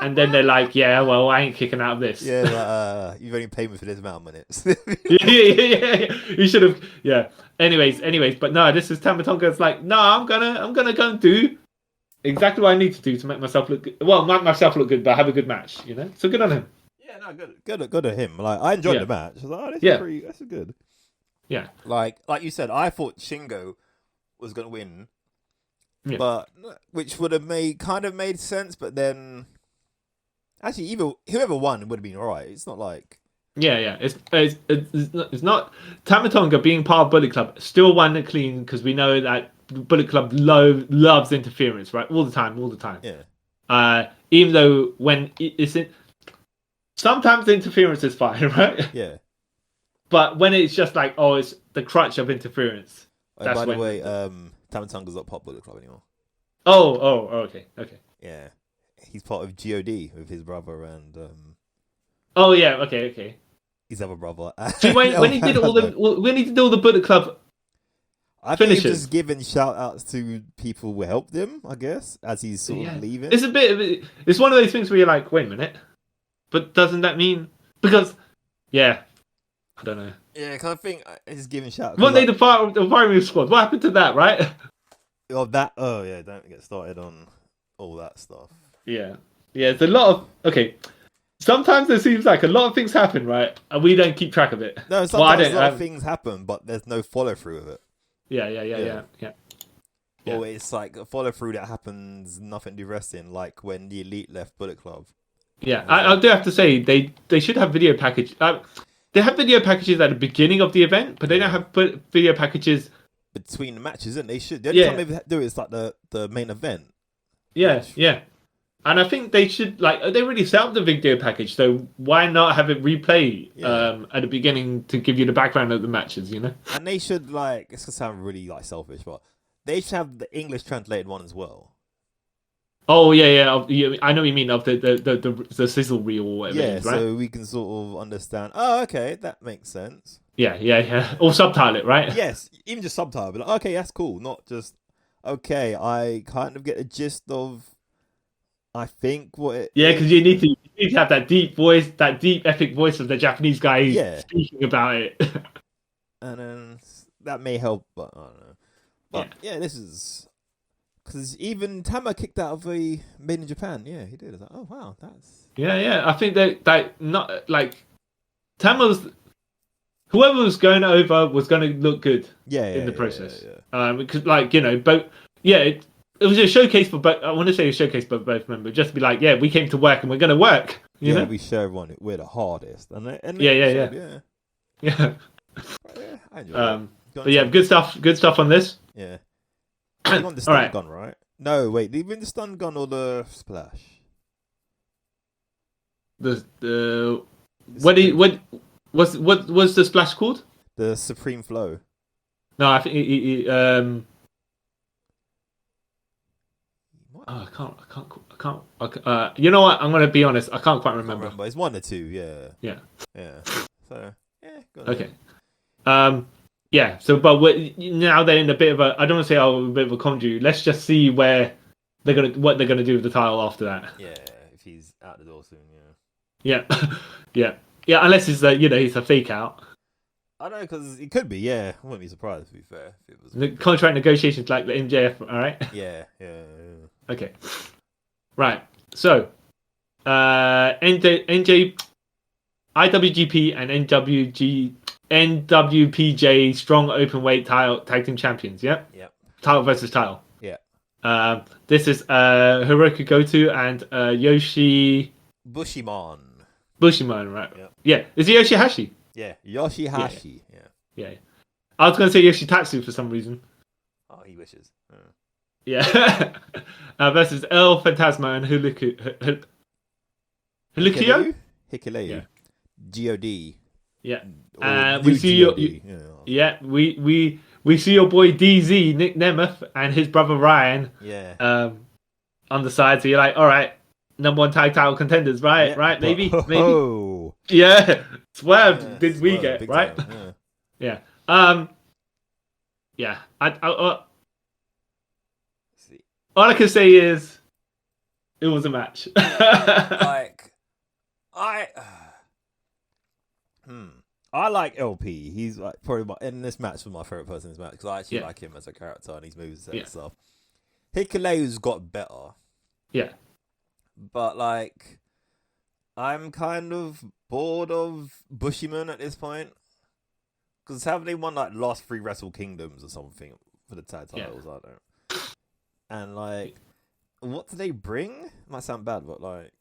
and then they're like, yeah, well, I ain't kicking out of this. Yeah, you've only paid me for this amount of minutes. yeah. You should have. Yeah. Anyways, but no, this is Tama Tonga's like, no, I'm gonna go and do exactly what I need to do to make myself look good. Well, make myself look good, but have a good match. So good on him. Yeah, no, good at him. Like, I enjoyed the match. I was like, oh, this is good. Yeah. Like you said, I thought Shingo was gonna win, but which would have made sense. But then, actually, whoever won would have been alright. It's not like. Yeah. It's not Tama Tonga being part of Bullet Club still won it clean because we know that Bullet Club loves interference, right? All the time. Yeah. Even though when it's in, sometimes the interference is fine, right? Yeah. But when it's just like, oh, it's the crutch of interference. By the way, Tama Tonga's not part of Bullet Club anymore. Oh, okay. Yeah, he's part of God with his brother and. Oh yeah, okay. His other brother. See, when he did all the Bullet Club. I think he's just giving shout outs to people who helped him, I guess, as he's sort of leaving. It's it's one of those things where you're like, wait a minute. But doesn't that mean because I don't know. Yeah, because I think he's giving shout outs. What they the firing squad? What happened to that, right? Oh yeah, don't get started on all that stuff. Yeah. It's a lot of sometimes it seems like a lot of things happen, right? And we don't keep track of it. No, sometimes a lot of things happen, but there's no follow through of it. Yeah. Or it's like a follow through that happens nothing to do wrestling, like when the Elite left Bullet Club. Yeah, I do have to say they should have video package. They have video packages at the beginning of the event, but they don't have video packages between the matches, and they should. The only time they do it is like the main event. Yeah. And I think they should they already set up the video package, so why not have it replay at the beginning to give you the background of the matches, And they should it's gonna sound really selfish, but they should have the English translated one as well. Oh yeah. I know what you mean of the sizzle reel or whatever. Yeah, it is, right? So we can sort of understand. Oh, okay, that makes sense. Yeah. Or subtitle it, right? Yes, even just subtitle. But okay, that's cool. Not just okay. I kind of get the gist of. I think what it. Yeah, because you need to have that deep voice, that deep epic voice of the Japanese guy speaking about it. And then that may help, but I don't know. But this is. Because even Tama kicked out of the Made in Japan. Yeah, he did. I was like, oh, wow, that's... Yeah. I think that not, Tama's... Whoever was going over was going to look good in the process. Yeah. Because, both... Yeah, it was a showcase for both... I want to say a showcase for both members. Just to be like, we came to work and we're going to work. You know? We show everyone we're the hardest. And Yeah. I enjoy it. But yeah, good stuff on this. Yeah. You want the stun gun, right? No, wait. Did you win the stun gun or the splash? What's the splash called? The Supreme Flow. No, I think I can't. You know what? I'm gonna be honest. I can't quite remember. It's 1 or 2. Yeah. So okay. Yeah, so but now they're in a bit of a. I don't want to say a bit of a conjury. Let's just see what they're gonna do with the title after that. Yeah, if he's out the door soon. Yeah. Yeah. Unless it's he's a fake out. I know because it could be. Yeah, I wouldn't be surprised to be fair. If it was the contract negotiations like the MJF. All right. Yeah. Okay. Right. So, IWGP and NWPJ Strong Openweight Tag Team Champions. Yeah. Title versus title. Yeah. This is Hiroki Goto and Yoshi Bushiman, right? Yeah. Is it Yoshi-Hashi? Yeah. Yoshi-Hashi. Yeah. I was gonna say Yoshitatsu for some reason. Oh, he wishes. Yeah. Versus El Phantasma and Hilukio? Hikuleo. God. Yeah. We see we see your boy DZ, Nick Nemeth, and his brother Ryan. Yeah. On the side, so you're like, all right, #1 tag title contenders, right? Yeah. Right? Maybe. Oh. Yeah. Swerve did we get right? Yeah. I all I can say is It was a match. Like, I like LP. He's like probably in this match was my favorite person in this match because I actually like him as a character and his moves and stuff. Hikuleu's got better. Yeah. But like, I'm kind of bored of Bushiman at this point because haven't they won like last 3 Wrestle Kingdoms or something for the tag titles? I don't. And like, what do they bring? Might sound bad, but like.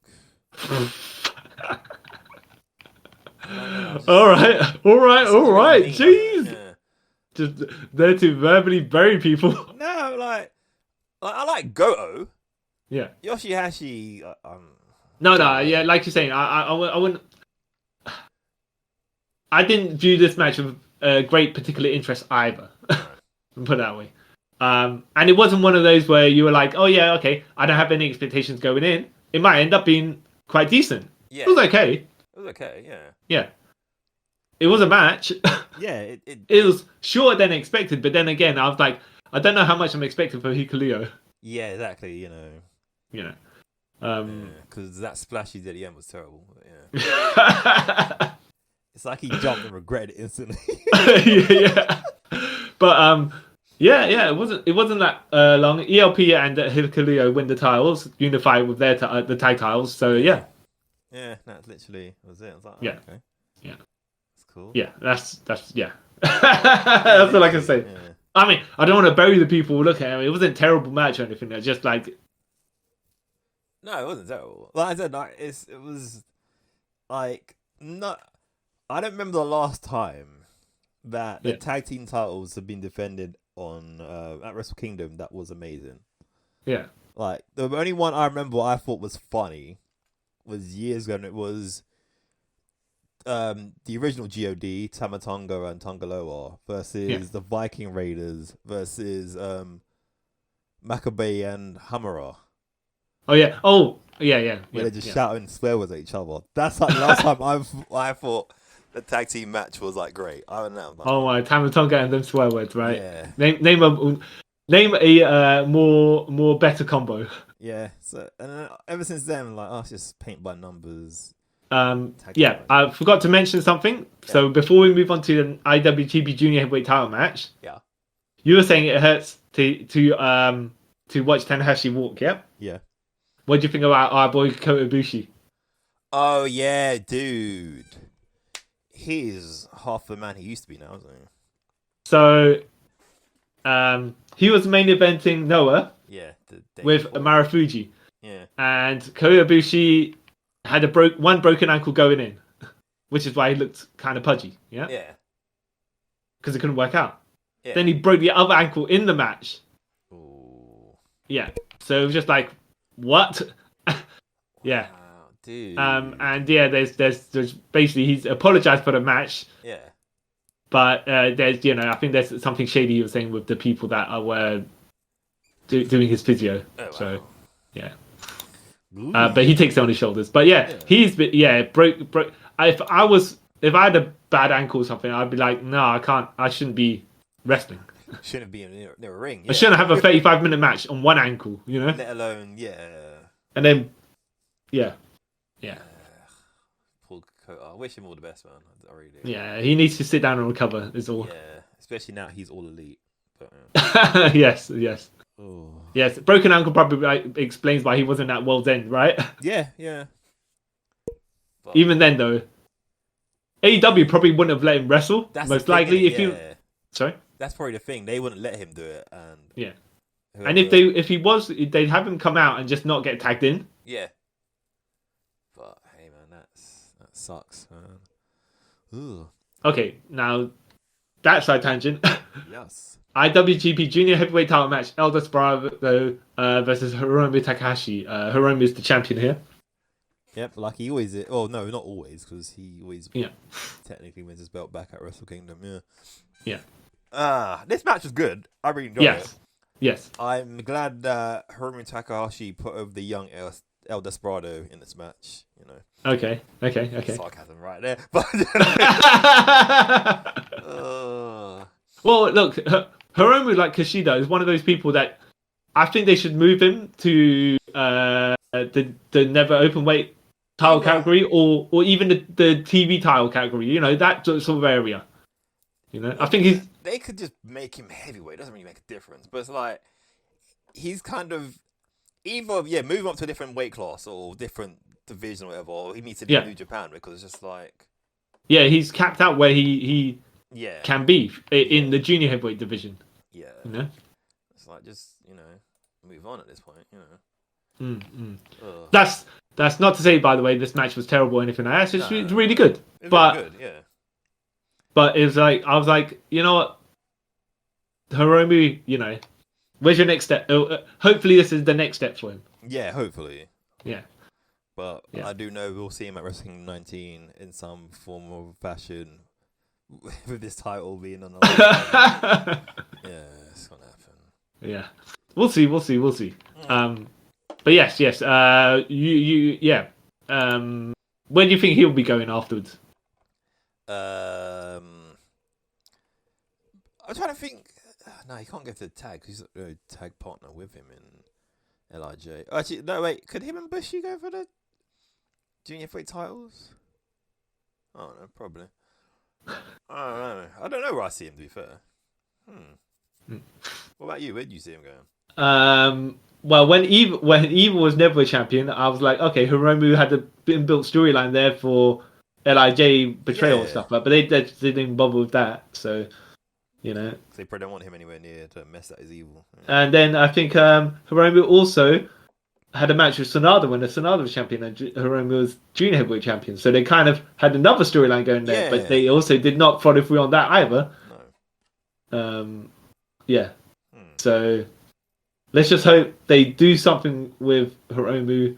All right. Jeez. Yeah. Just there to verbally bury people. No, like I like Goto. Yeah. Yoshi-Hashi. No. Yeah, like you're saying, I wouldn't. I didn't view this match with great particular interest either. Put it that way. And it wasn't one of those where you were like, oh yeah, okay, I don't have any expectations going in. It might end up being quite decent. Yeah. It was okay. It was okay, yeah. Yeah. It was a match. Yeah, it was shorter than expected, but then again, I was like, I don't know how much I'm expecting for Hikuleo. Yeah, exactly, you know. Because that splash he did at the end was terrible. But yeah. It's like he jumped and regretted it instantly. Yeah. But it wasn't that long. ELP and Hikuleo win the titles, unify with their the tag titles. So yeah. Yeah, that literally was it. I was like, yeah. Okay. Yeah. That's cool. Yeah, that's yeah. That's all I can say. Yeah. I mean, I don't want to bury the people who look at it. It wasn't a terrible match or anything. It's just like. No, it wasn't terrible. Like I said, like it was like not. I don't remember the last time that the tag team titles have been defended on at Wrestle Kingdom. That was amazing. Yeah. Like the only one I remember I thought was funny was years ago, and it was the original God, Tamatonga and Tongaloa versus the Viking Raiders versus Maccabee and Hamura. Oh yeah. Yeah. Where they just shout and swear with each other. That's like the last time I thought the tag team match was like great. I don't know. Oh my, Tamatonga and them swear words, right? Yeah. Name a more better combo. Yeah. So and ever since then, like, it's just paint by numbers. I forgot to mention something. Yeah. So before we move on to the IWGP Junior Heavyweight Title match, you were saying it hurts to watch Tanahashi walk. Yeah. Yeah. What do you think about our boy Kota Ibushi? Oh yeah, dude. He's half the man he used to be now, isn't he? So, he was main eventing Noah. Yeah. With Marufuji. Yeah. And Kota Ibushi had one broken ankle going in, which is why he looked kind of pudgy. Yeah. Yeah. Because it couldn't work out. Yeah. Then he broke the other ankle in the match. Ooh. Yeah. So it was just like, what? Yeah. Wow, dude. And yeah, there's basically he's apologized for the match. Yeah. But there's I think there's something shady he was saying with the people that were doing his physio. Oh, wow. So yeah. But he takes it on his shoulders. But he's broke. If I had a bad ankle or something, I'd be like, no, I can't. I shouldn't be wrestling. Shouldn't be near a ring. Yeah. I shouldn't have a 35-minute match on one ankle, Let alone, And then, yeah. Poor Kota. I wish him all the best, man. I really do. Yeah, he needs to sit down and recover, is all. Yeah, especially now he's all elite. But, Yes. Oh. Yes, broken ankle probably explains why he wasn't at World's End, right? Yeah. But, even then, though, AEW probably wouldn't have let him wrestle. That's most likely, if you. Sorry. That's probably the thing. They wouldn't let him do it, and whoever... and if he was, they'd have him come out and just not get tagged in. Yeah. But hey, man, that sucks, man. Ooh. Okay, now that side tangent. Yes. IWGP Junior Heavyweight Title match: El Desperado versus Hiromu Takahashi. Hiromu is the champion here. Yep, like he always is. Oh no, not always, because he always technically wins his belt back at Wrestle Kingdom. Yeah. This match was good. I really enjoyed it. Yes. I'm glad that Hiromu Takahashi put over the young El Desperado in this match. Okay. Sarcasm right there. But well, look, Hiromu, like Kushida, is one of those people that I think they should move him to the never open weight title category, or even the TV title category. You know, that sort of area. You know, I think they could just make him heavyweight. It doesn't really make a difference. But it's like he's kind of either move up to a different weight class or different division or whatever, or he needs to do New Japan, because it's just like he's capped out where he yeah can be in the junior heavyweight division. Yeah, you know, it's like just move on at this point. You know, that's not to say, by the way, this match was terrible or anything like that. It's really good, good, yeah. But it was like I was like, you know what, Hiromu, you know, where's your next step? Hopefully, this is the next step for him. Yeah, hopefully. Yeah. But I do know we'll see him at Wrestle Kingdom 19 in some form or fashion, with this title being on the line. Yeah, it's gonna happen. Yeah, we'll see. But yes. Where do you think he'll be going afterwards? I'm trying to think. No, he can't go to the tag. He's a tag partner with him in LIJ. Actually, no, wait. Could him and Bushi go for the junior heavyweight titles? I don't know. Probably. I don't know where I see him, to be fair. What about you? Where do you see him going? Well, when Evil was never a champion, I was like, okay, Hiromu had the inbuilt storyline there for LIJ betrayal and stuff, but they didn't bother with that. So, you know, they probably don't want him anywhere near to mess that as Evil. Yeah. And then I think Hiromu also had a match with Sanada when the Sanada was champion and Hiromu was junior heavyweight champion. So they kind of had another storyline going there, but they also did not follow through on that either. No. So let's just hope they do something with Hiromu.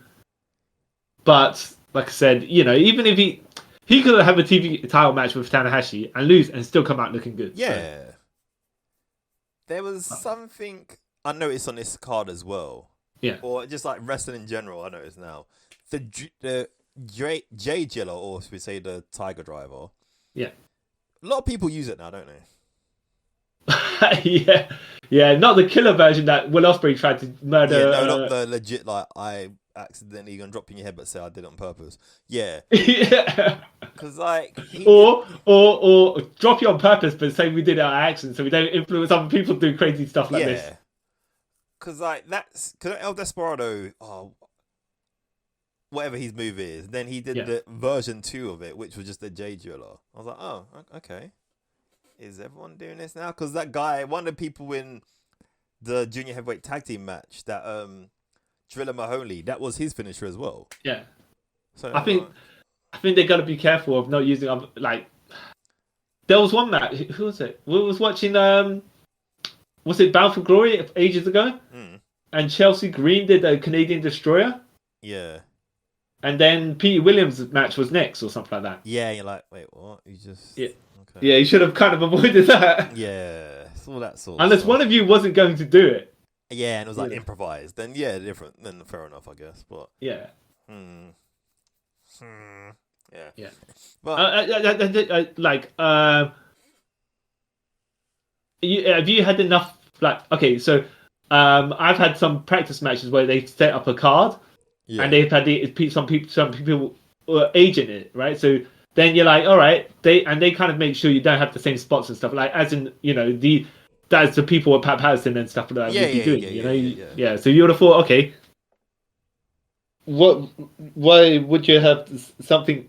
But like I said, you know, even if he could have a TV title match with Tanahashi and lose and still come out looking good. Yeah. So. There was something I noticed on this card as well. Yeah. Or just like wrestling in general, I notice now. The J Jiller, or should we say the Tiger Driver. Yeah. A lot of people use it now, don't they? Yeah, not the killer version that Will Opreays tried to murder. Yeah, no, not the legit, like, I accidentally gonna drop in your head but say I did it on purpose. Yeah. Yeah. Because, like... Or drop you on purpose but say we did it on accident so we don't influence other people to do crazy stuff like this. Because, like, because El Desperado, whatever his move is, then he did the version 2 of it, which was just the J Driller. I was like, oh, okay. Is everyone doing this now? Because that guy, one of the people in the junior heavyweight tag team match, that Driller Mahoney, that was his finisher as well. Yeah. So I think they got to be careful of not using like. There was one match. Who was it? We was watching. Was it Bound for Glory ages ago? And Chelsea Green did a Canadian Destroyer. Yeah. And then Pete Williams' match was next or something like that. Yeah, you're like, wait, what? You just... Yeah. Okay. Yeah, you should have kind of avoided that. Yeah, it's all that sort of Unless one of you wasn't going to do it. Yeah, and it was like improvised. Then, different. Then fair enough, I guess. But yeah. Yeah. Yeah. But... have you had enough... Like, okay, so I've had some practice matches where they set up a card. Yeah. And they've had some people agent it, right? So then you're like, all right, they kind of make sure you don't have the same spots and stuff, like as in, you know, that's the people at Pat Patterson and stuff like that would be doing, Yeah. So you would have thought, okay, why would you have something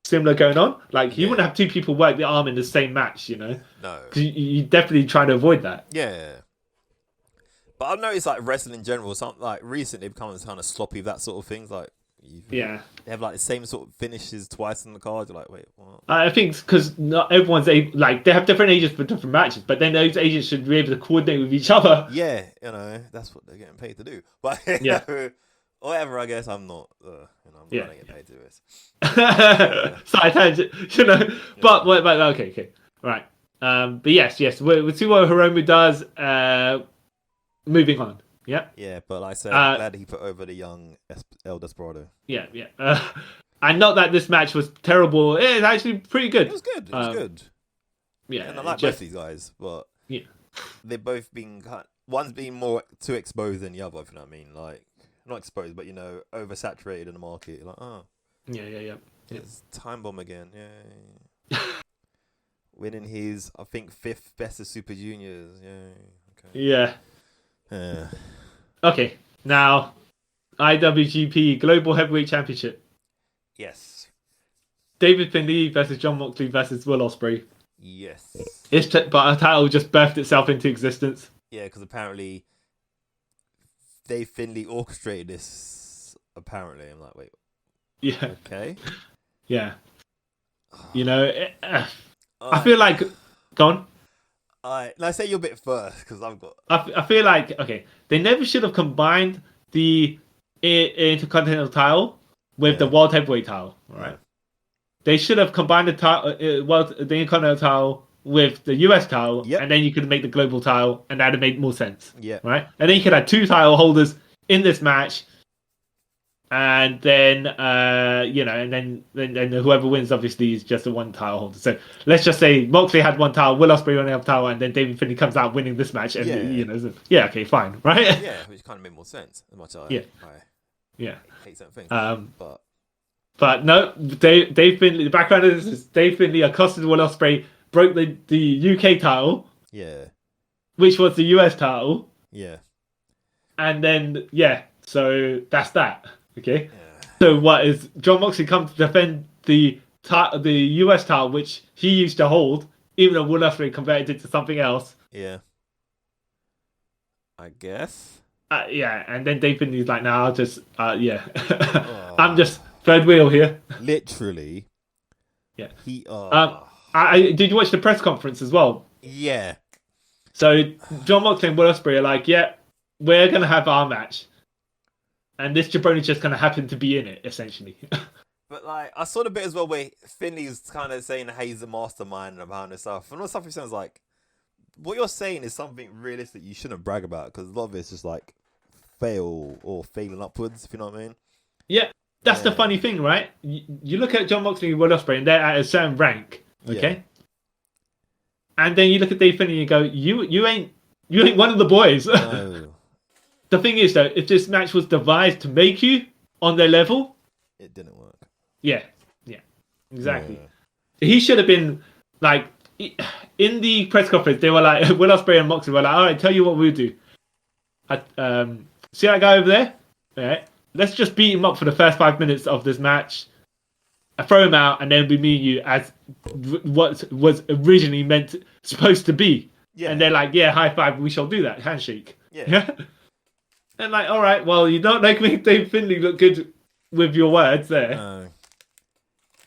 similar going on? Like you wouldn't have two people work the arm in the same match, you know? No, because you definitely trying to avoid that. Yeah. But I've noticed, like, wrestling in general, something like recently becoming kind of sloppy with that sort of things. Like, they have like the same sort of finishes twice in the card. You're like, wait, what? I think because not everyone's like they have different agents for different matches, but then those agents should be able to coordinate with each other. Yeah, you know, that's what they're getting paid to do. But whatever, I guess I'm not. I'm not getting paid to do this. Side tangent, you know. Yeah. But okay, right. But yes, we'll see what Hiromu does. Moving on, yeah, but like I said, I'm glad he put over the young El Desperado. Yeah. And not that this match was terrible. It's actually pretty good. It was good. Yeah, and I like both these guys, but they've both been one's been more too exposed than the other. If you know what I mean, like not exposed, but oversaturated in the market. You're like, oh, Yeah. it's Time Bomb again. Yeah. Winning his, I think, 5th best of Super Juniors. Yeah. Yeah. Okay. Now, IWGP Global Heavyweight Championship. Yes. David Finley versus Jon Moxley versus Will Ospreay. Yes. But a title just birthed itself into existence. Yeah, because apparently Dave Finley orchestrated this. Apparently, I'm like, wait. Yeah. Okay. Yeah. I feel like. Go on. Now say your bit first, because I've got. I feel like they never should have combined the Intercontinental title with the World Heavyweight title, right? Yeah. They should have combined the Intercontinental title with the US title, and then you could make the global title, and that'd make more sense. Yeah. Right? And then you could have 2 title holders in this match, and then and then whoever wins obviously is just a 1 title holder. So let's just say Moxley had 1 title, Will Ospreay only have title, and then David Finley comes out winning this match, and okay, fine, right? Yeah, which kind of made more sense. As much as I hate certain things, But no, Dave Finley. The background of this is Dave Finley accosted Will Ospreay, broke the UK title, which was the US title, and then so that's that. Okay, so what is Jon Moxley come to defend the US title, which he used to hold, even though Will Ospreay converted it to something else. Yeah, I guess. And then Dave Finley's like, "Nah, I'll just I'm just third wheel here." Literally. Yeah. He. Did you watch the press conference as well? Yeah. So Jon Moxley and Will Ospreay are like, "Yeah, we're gonna have our match," and this jabroni's just gonna happen to be in it, essentially. But I saw the bit as well where Finley's kind of saying how he's the mastermind about this stuff, and all stuff he sounds like. What you're saying is something realistic you shouldn't brag about, because a lot of it's just fail or failing upwards, if you know what I mean. Yeah, that's the funny thing, right? You look at Jon Moxley and Will Ospreay, and they're at a certain rank, okay? And then you look at Dave Finley and you go, you ain't one of the boys. No. The thing is, though, if this match was devised to make you on their level, it didn't work. Yeah, exactly. Yeah. He should have been in the press conference. They were like, Will Ospreay and Moxley were like, "All right, tell you what we'll do. See that guy over there? Yeah, let's just beat him up for the first 5 minutes of this match. I throw him out, and then we meet you as what was originally supposed to be." Yeah. And they're like, "Yeah, high five. We shall do that. Handshake." Yeah. And all right, well, you don't make Dave Finley look good with your words there.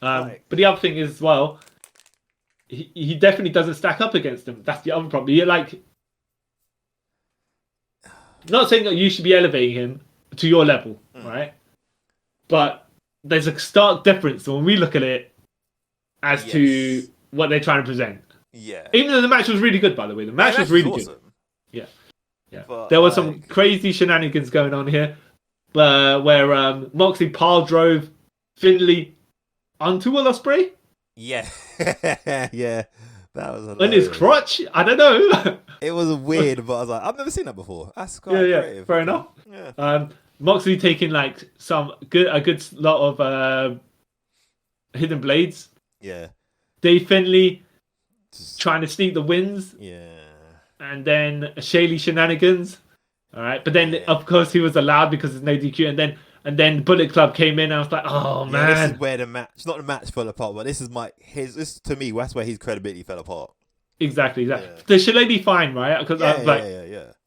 But the other thing is, as well, he definitely doesn't stack up against them. That's the other problem. You're not saying that you should be elevating him to your level, right? But there's a stark difference when we look at it as to what they're trying to present. Yeah. Even though the match was really good, by the way. The match was really awesome. Good. Yeah. But, there were some crazy shenanigans going on here, where Moxley pile drove Finley onto Will Ospreay. Yeah. Yeah. That was hilarious. On his crotch? I don't know. It was weird, but I was like, I've never seen that before. That's quite creative. Fair enough. Yeah. Moxley taking a good lot of hidden blades. Yeah. Dave Finley trying to sneak the wins. Yeah. And then Shaylee shenanigans. All right. But then, of course, he was allowed because there's no DQ. And then Bullet Club came in, and I was like, oh, man. This is where not the match fell apart, but this to me, that's where his credibility fell apart. Exactly. Yeah. The Shaylee fine, right? Because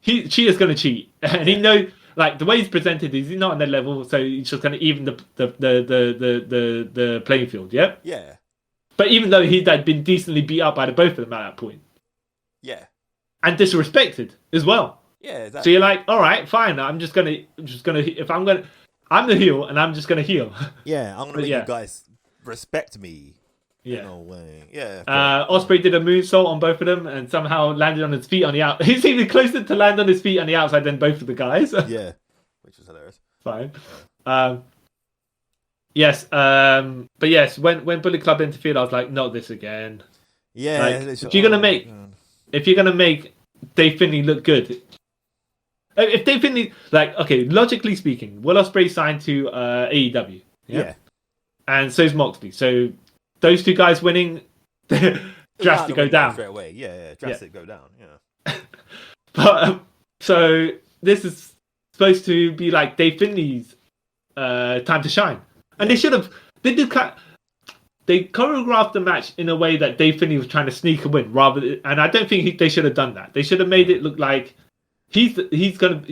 she is going to cheat. And he knows, the way he's presented, he's not on their level, so he's just going to even the playing field, yeah? Yeah. But even though he had been decently beat up by the both of them at that point. Yeah. And disrespected as well. Yeah, exactly. So you're like, all right, fine. I'm the heel, and I'm just gonna heel. Yeah, I'm gonna make you guys respect me. Yeah. In a way. Yeah. Ospreay did a moonsault on both of them, and somehow landed on his feet on the out. He seemed closer to land on his feet on the outside than both of the guys. Yeah, which was hilarious. Fine. Yes. But yes, when Bullet Club interfered, I was like, not this again. Yeah. If you're gonna make Dave Finley look good, If Dave Finley, like, okay, logically speaking, Will Ospreay signed to AEW. Yeah. And so's Moxley. So those two guys winning, drastic go down. Straight away. Yeah. Drastic go down. Yeah. But so this is supposed to be like Dave Finley's time to shine. And they should have. They choreographed the match in a way that Dave Finley was trying to sneak a win, and I don't think they should have done that. They should have made it look like he's gonna,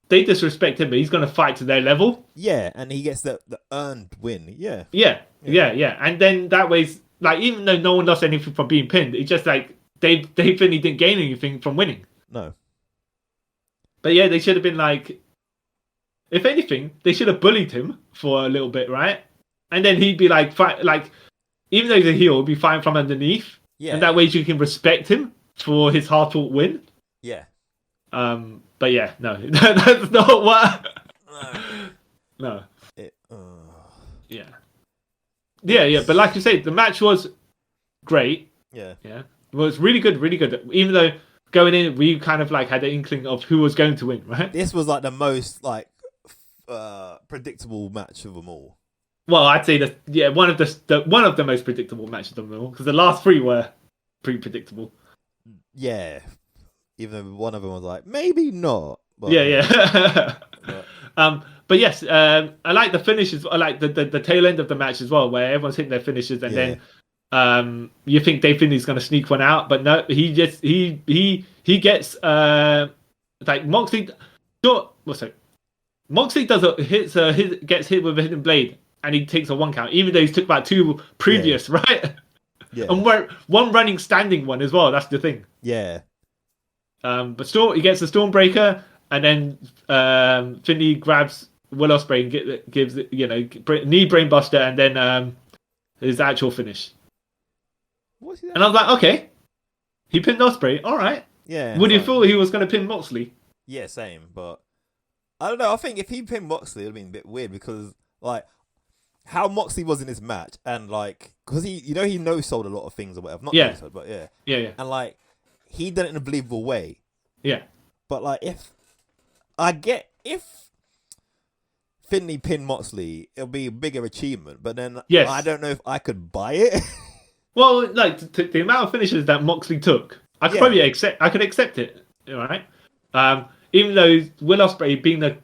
they disrespect him, but he's gonna fight to their level. Yeah, and he gets the earned win. Yeah. Yeah. And then that way's like, even though no one lost anything from being pinned, it's just like Dave Finley didn't gain anything from winning. No. But yeah, they should have been like, if anything, they should have bullied him for a little bit, right? And then he'd be like, even though he's a heel, he'd be fighting from underneath. Yeah. And that way you can respect him for his hard-fought win. Yeah. But yeah, no, that's not what. No. Yeah. But like you say, the match was great. Yeah. It was really good, really good. Even though going in, we kind of like had an inkling of who was going to win, right? This was like the most like predictable match of them all. Well, I'd say one of the most predictable matches of them all, because the last three were pretty predictable. Yeah, even though one of them was like maybe not. But, yeah. But yes, I like the finishes. I like the tail end of the match as well, where everyone's hitting their finishes, and then you think Dave Finley's going to sneak one out, but no, he gets like Moxley. Moxley gets hit with a hidden blade, and he takes a 1 count, even though he took about 2 previous, right? Yeah. And one running standing one as well. That's the thing. Yeah. But he gets the Stormbreaker, and then Finley grabs Will Ospreay and gives knee brainbuster, and then his actual finish. And I was like, okay, he pinned Ospreay. All right. Yeah. Would you thought he was going to pin Moxley? Yeah, same. But I don't know. I think if he pinned Moxley, it would have been a bit weird, because like how Moxley was in this match, and like because he no-sold a lot of things or whatever. Not no-sold, but yeah. And like he did it in a believable way. Yeah. But like if Finley pinned Moxley, it'll be a bigger achievement. But then I don't know if I could buy it. Well, like the amount of finishes that Moxley took, I could probably accept. I could accept it, all right. Even though Will Ospreay being the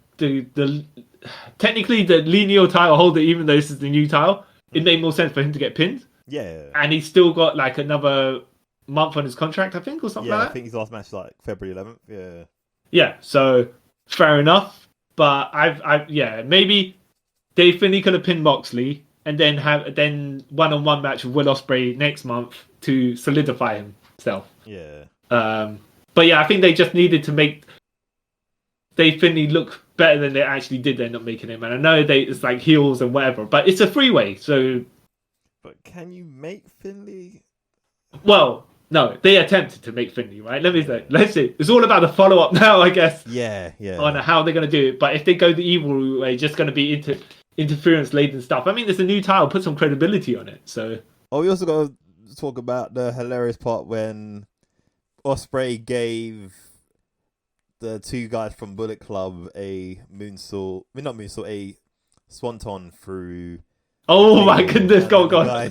technically the lineal title holder, even though this is the new title, it made more sense for him to get pinned. Yeah. And he's still got like another month on his contract, I think, or something like that. I think his last match is like February 11th. Yeah. Yeah. So fair enough, but maybe Dave Finley could have pinned Moxley, and then have one-on-one match with Will Ospreay next month to solidify himself. Yeah. But yeah, I think they just needed to make Dave Finley look better than they actually did end up making him. And I know it's like heels and whatever, but it's a freeway, so. But can you make Finley? Well, no, they attempted to make Finley, right? Let's see. It's all about the follow-up now, I guess. Yeah. On how they're going to do it. But if they go the evil way, just going to be interference-laden stuff. I mean, it's a new title. Put some credibility on it. So. Oh, we also got to talk about the hilarious part when Ospreay gave the 2 guys from Bullet Club a a swanton through. Oh my goodness! Go.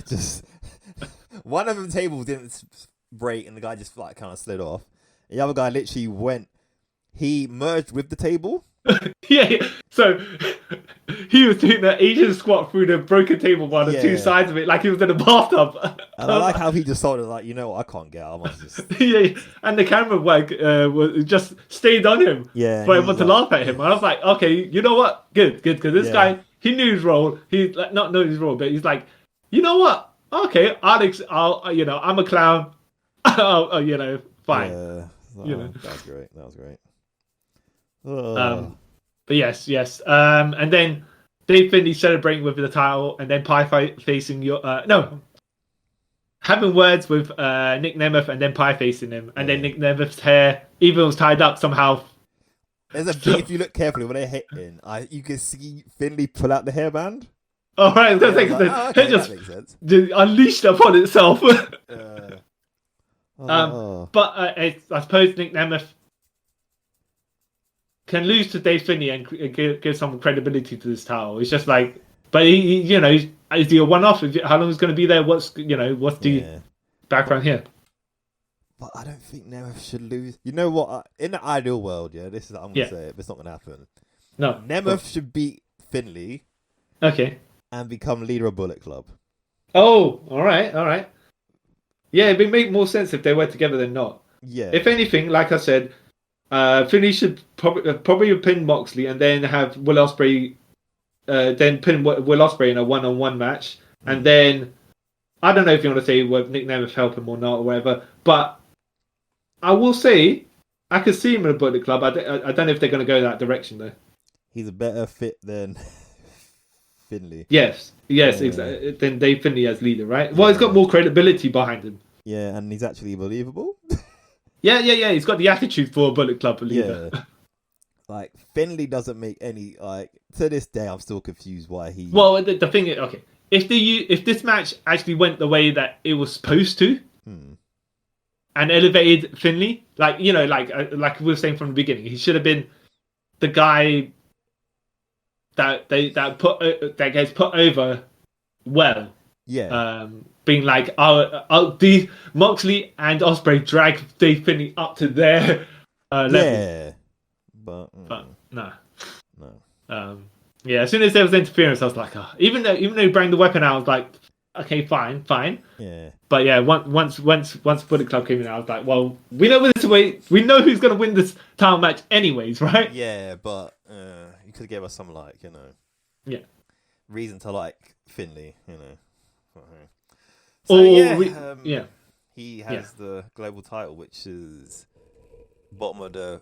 Just one of them table didn't break, and the guy just like kind of slid off. The other guy literally he merged with the table. Yeah. So he was doing the Asian squat through the broken table by the 2 sides of it, like he was in a bathtub. And I like how he just sort of like, I can't get out. I must just. Yeah. And the camera was just stayed on him. Yeah. For everyone to laugh at him. And I was like, okay, you know what? Good. Because this guy, he knew his role. He like not know his role, but he's like, you know what? Okay, I'm a clown. Fine. Yeah. That was great. But yes. And then Dave Finley celebrating with the title, and then Pie facing having words with Nick Nemeth, and then Pie facing him, and then Nick Nemeth's hair even was tied up somehow. There's a bit, if you look carefully when they're hitting, you can see Finley pull out the hairband. Oh right, that makes sense. Just unleashed upon itself. But I suppose Nick Nemeth. can lose to Dave Finley and give some credibility to this title. It's just like, but he you know, is he a one-off? How long is going to be there? What's the background here? But I don't think Nemeth should lose. You know what? In the ideal world, this is I'm gonna say it, but it's not gonna happen. No, Nemeth should beat Finley. Okay. And become leader of Bullet Club. Oh, all right. Yeah, it would make more sense if they were together than not. Yeah. If anything, like I said, Finley should probably pin Moxley and then have Will Ospreay, then pin Will Ospreay in a one-on-one match, and then I don't know if you want to say what Nick Nemeth help him or not or whatever, but I will say I could see him in a Bullet Club. I don't know if they're going to go that direction though. He's a better fit than Finley. Yes, exactly. Then Dave Finley as leader, right? Well, he's got more credibility behind him. Yeah, and he's actually believable. Yeah. He's got the attitude for a Bullet Club leader. Yeah. Like, Finley doesn't make any, to this day, I'm still confused why he... Well, the thing is, okay, if this match actually went the way that it was supposed to, and elevated Finley, like we were saying from the beginning, he should have been the guy that gets put over well. Yeah. Being like, these Moxley and Ospreay drag Dave Finley up to their level. Yeah. But no. No. As soon as there was interference, I was like, even though he brought the weapon out, I was like, okay, fine. Yeah. But yeah, once Bullet Club came in, I was like, well, we know we know who's gonna win this title match anyways, right? Yeah, but you could give us some reason to like Finley, So he has the global title, which is bottom of the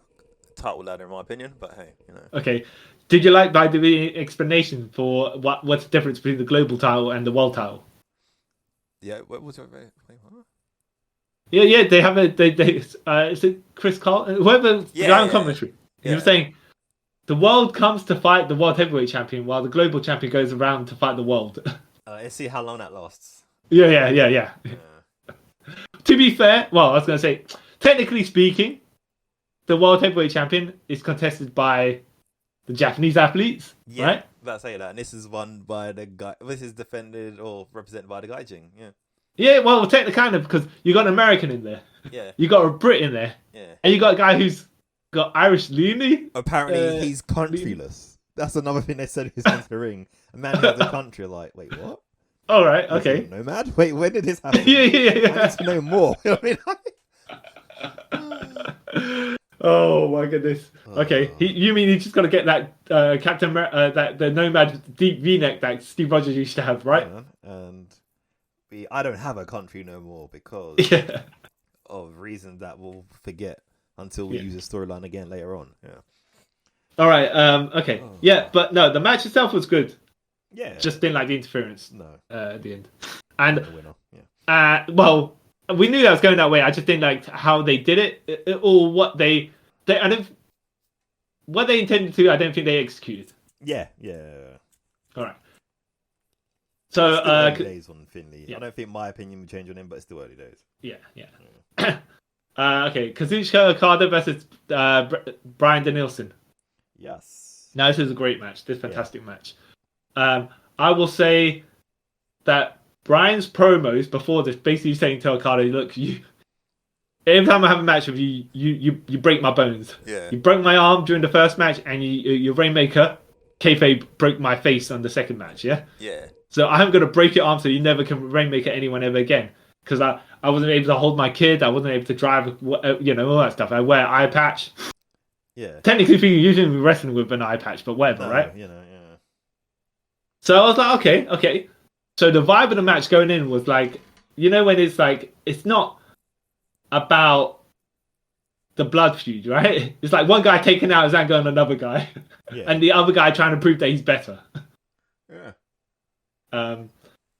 title ladder in my opinion. But hey, Okay, did you like the explanation for what's the difference between the global title and the world title? Yeah, what was it? Wait, what? Yeah, they have is it Chris Carlton? Whoever the guy on commentary. He was saying the world comes to fight the world heavyweight champion, while the global champion goes around to fight the world. Let's see how long that lasts. Yeah. To be fair, well, I was going to say, technically speaking, the world heavyweight champion is contested by the Japanese athletes, right? Let's say that. And this is won by the guy. This is defended or represented by the Gaijin. Yeah. Yeah, well, technically kind of, because you got an American in there. Yeah. You got a Brit in there. Yeah. And you got a guy who's got Irish leaning. Apparently, he's countryless. That's another thing they said who's into the ring. A man who has a country, like, wait, what? All right, okay. Nomad? Wait, when did this happen? Yeah. I need to know more. Oh my goodness. Okay, you mean he's just got to get that Captain the Nomad deep V-neck that Steve Rogers used to have, right? And I don't have a country no more because of reasons that we'll forget until we use the storyline again later on. Yeah. All right. Okay. Yeah, but no, the match itself was good. Yeah. Just didn't like the interference. No. At the end. And the winner. Yeah. Well, we knew that was going that way. I just didn't like how they did it, or what they what they intended to. I don't think they executed. Yeah. All right. So early days on Finley. Yeah. I don't think my opinion would change on him, but it's still early days. Yeah. Okay, Kazuchika Okada versus Bryan Danielson. Yes. Now this is a great match. This fantastic match. I will say that Bryan's promos before this, basically saying to Okada, "Look, every time I have a match with you, you break my bones. Yeah. You broke my arm during the first match, and your Rainmaker, kayfabe, broke my face on the second match. Yeah. Yeah. So I'm gonna break your arm so you never can Rainmaker anyone ever again. Because I wasn't able to hold my kid. I wasn't able to drive. All that stuff. I wear eye patch. Yeah. Technically, you shouldn't be wrestling with an eye patch, but whatever, right? Yeah. So I was like, okay. So the vibe of the match going in was like, when it's like, it's not about the blood feud, right? It's like one guy taking out his anger on another guy, and the other guy trying to prove that he's better.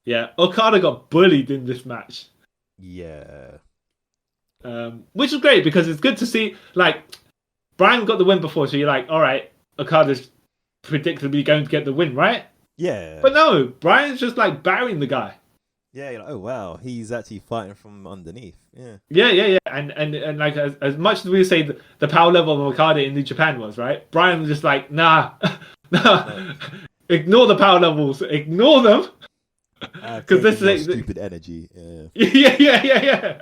Yeah. Okada got bullied in this match. Yeah. Which was great because it's good to see, like, Bryan got the win before, so you're like, all right, Okada's predictably going to get the win, right? Yeah. But no, Bryan's just like burying the guy. Yeah, you're like, oh wow, he's actually fighting from underneath. Yeah. Yeah. And like as much as we say the power level of Okada in New Japan was, right? Bryan was just like, nah, nah, ignore the power levels, ignore them. Because this is stupid energy. Yeah.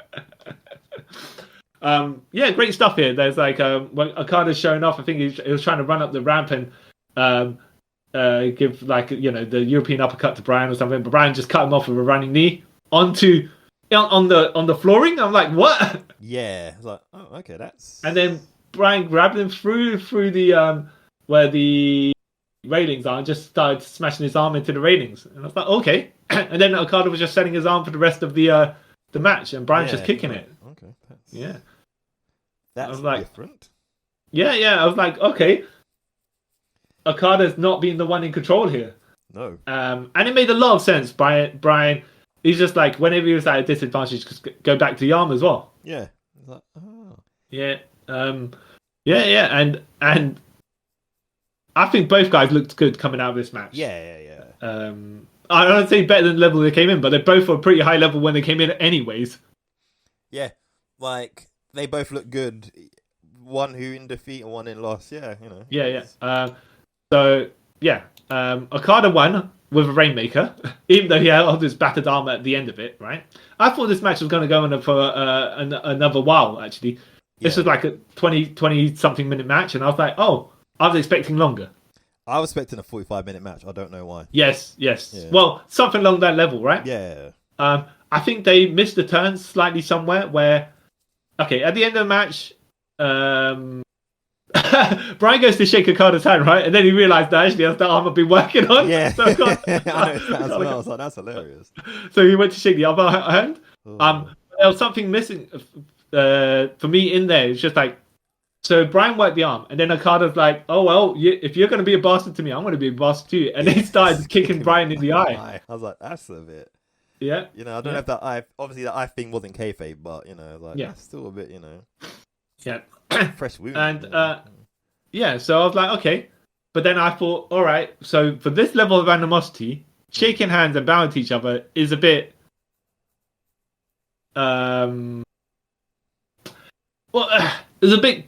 Yeah, great stuff here. There's like when Okada's showing off, I think he was trying to run up the ramp and give like the European uppercut to Bryan or something, but Bryan just cut him off with a running knee onto on the flooring. I'm like, what? Yeah, it's like, oh, okay, that's. And then Bryan grabbed him through the where the railings are and just started smashing his arm into the railings. And I was like, okay. And then Okada was just setting his arm for the rest of the match, and Bryan's just kicking it. Okay. That's I was like, different. Yeah. I was like, okay. Okada's not being the one in control here. No. And it made a lot of sense. Bryan, he's just like, whenever he was at a disadvantage, just go back to the arm as well. Yeah. Like, oh. Yeah. And I think both guys looked good coming out of this match. Yeah. I don't say better than the level they came in, but they both were pretty high level when they came in anyways. Yeah. Like, they both look good. One who in defeat and one in loss. Yeah, Yeah. Okada won with a Rainmaker, even though he had all this battered arm at the end of it, right? I thought this match was going to go on for another while, actually. This was like a 20-something minute match, and I was like, oh, I was expecting longer. I was expecting a 45-minute match. I don't know why. Yes. Yeah. Well, something along that level, right? Yeah. I think they missed the turn slightly somewhere where, okay, at the end of the match, Bryan goes to shake Okada's hand, right? And then he realized that actually that's the arm I've been working on. Yeah. So I noticed that as well. I was like, that's hilarious. So he went to shake the other hand. Oh. There was something missing for me in there. It's just like, so Bryan worked the arm, and then Okada's like, oh, well, if you're going to be a bastard to me, I'm going to be a bastard too. And then he started kicking Bryan in the eye. I was like, that's a bit... Yeah. I don't know if that eye... Obviously, the eye thing wasn't kayfabe, but, that's still a bit, Yeah. fresh wound. And, so I was like, okay. But then I thought, all right, so for this level of animosity, shaking hands and bowing to each other is a bit... it's a bit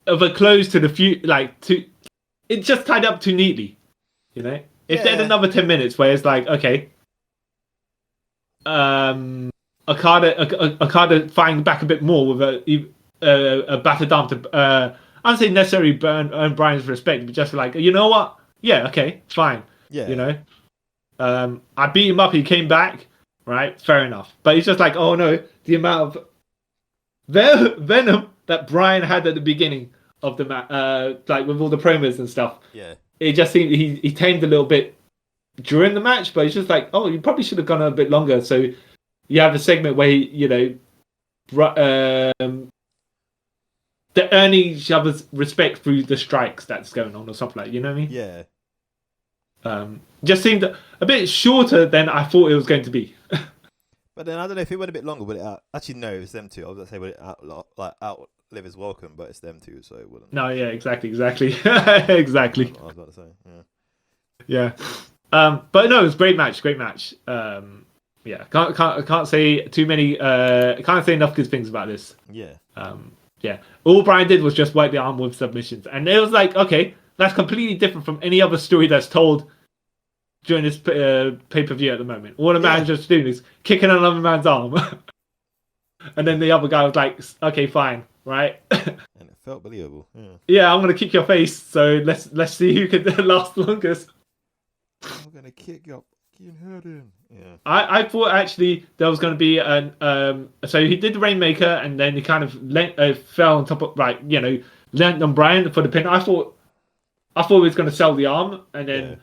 of a close to the few, it just tied up too neatly, If they had another 10 minutes where it's like, okay, Okada fighting back a bit more with a battered arm to, I don't say necessarily earn Bryan's respect, but just like, you know what? Yeah, okay, fine. Yeah. I beat him up, he came back, right? Fair enough. But he's just like, oh no, the amount of venom that Bryan had at the beginning of the match, like with all the promos and stuff. Yeah. It just seemed he tamed a little bit during the match, but it's just like, oh, you probably should have gone a bit longer. So you have a segment where they're earning each other's respect through the strikes that's going on or something like, you know what I mean? Yeah. Just seemed a bit shorter than I thought it was going to be. But then I don't know if it went a bit longer, would it actually no, it's them two. I was gonna say would it outlive his welcome, but it's them two, so it wouldn't. No, yeah, exactly. Exactly. I was about to say, yeah. But no, it was great match. Yeah, can't say too many. Can't say enough good things about this. Yeah. Yeah. All Bryan did was just wipe the arm with submissions, and it was like, okay, that's completely different from any other story that's told during this pay-per-view at the moment. All the man's just doing is kicking another man's arm, and then the other guy was like, okay, fine, right? And it felt believable. Yeah, I'm gonna kick your face. So let's see who can last longest. I'm gonna kick your fucking head in. Yeah. I thought actually there was going to be an so he did the Rainmaker and then he kind of fell on top of landed on Bryan for the pin. I thought he was going to sell the arm, and then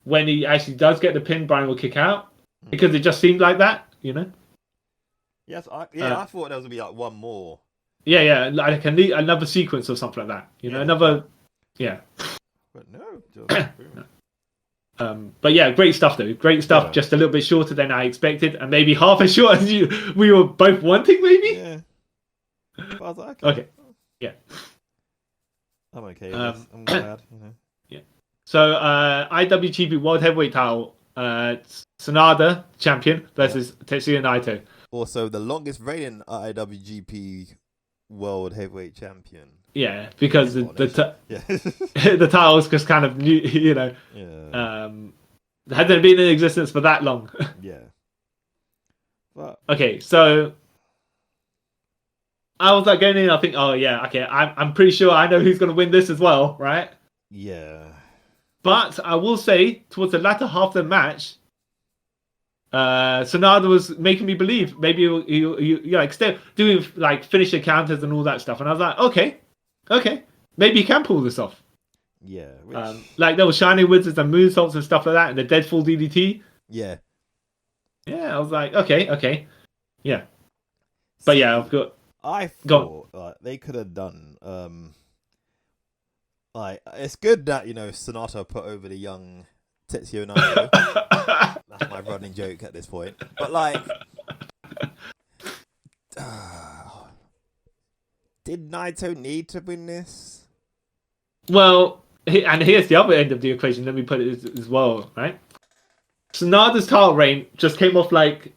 when he actually does get the pin, Bryan will kick out because it just seemed like that, Yes, I thought there was gonna be like one more. Yeah, like another sequence or something like that. Another. Yeah. But no. But yeah, great stuff though. Great stuff. Yeah. Just a little bit shorter than I expected, and maybe half as short as we were both wanting. Maybe. Yeah. But I was like, okay. Yeah. I'm okay with this. I'm glad. Yeah. So IWGP World Heavyweight title Sanada champion versus Tetsuya Naito. Also, the longest reigning IWGP World Heavyweight Champion. Yeah, because the yeah. the title's just kind of new, hadn't been in existence for that long. Yeah. But... Okay, so I was like going in. I think, oh yeah, okay, I'm pretty sure I know who's going to win this as well, right? Yeah. But I will say, towards the latter half of the match, Sanada was making me believe maybe you like still doing like finisher counters and all that stuff, and I was like, okay, maybe you can pull this off. Yeah. Like there was shining wizards and moonsaults and stuff like that, and the Deadfall DDT. Yeah. Yeah, I was like, okay, yeah. But yeah, I've got. I thought they could have done. Like it's good that Sonata put over the young Tetsuya Naito. That's my running joke at this point. But like, did Naito need to win this? Well, and here's the other end of the equation. Let me put it as well, right? Sonata's title reign just came off like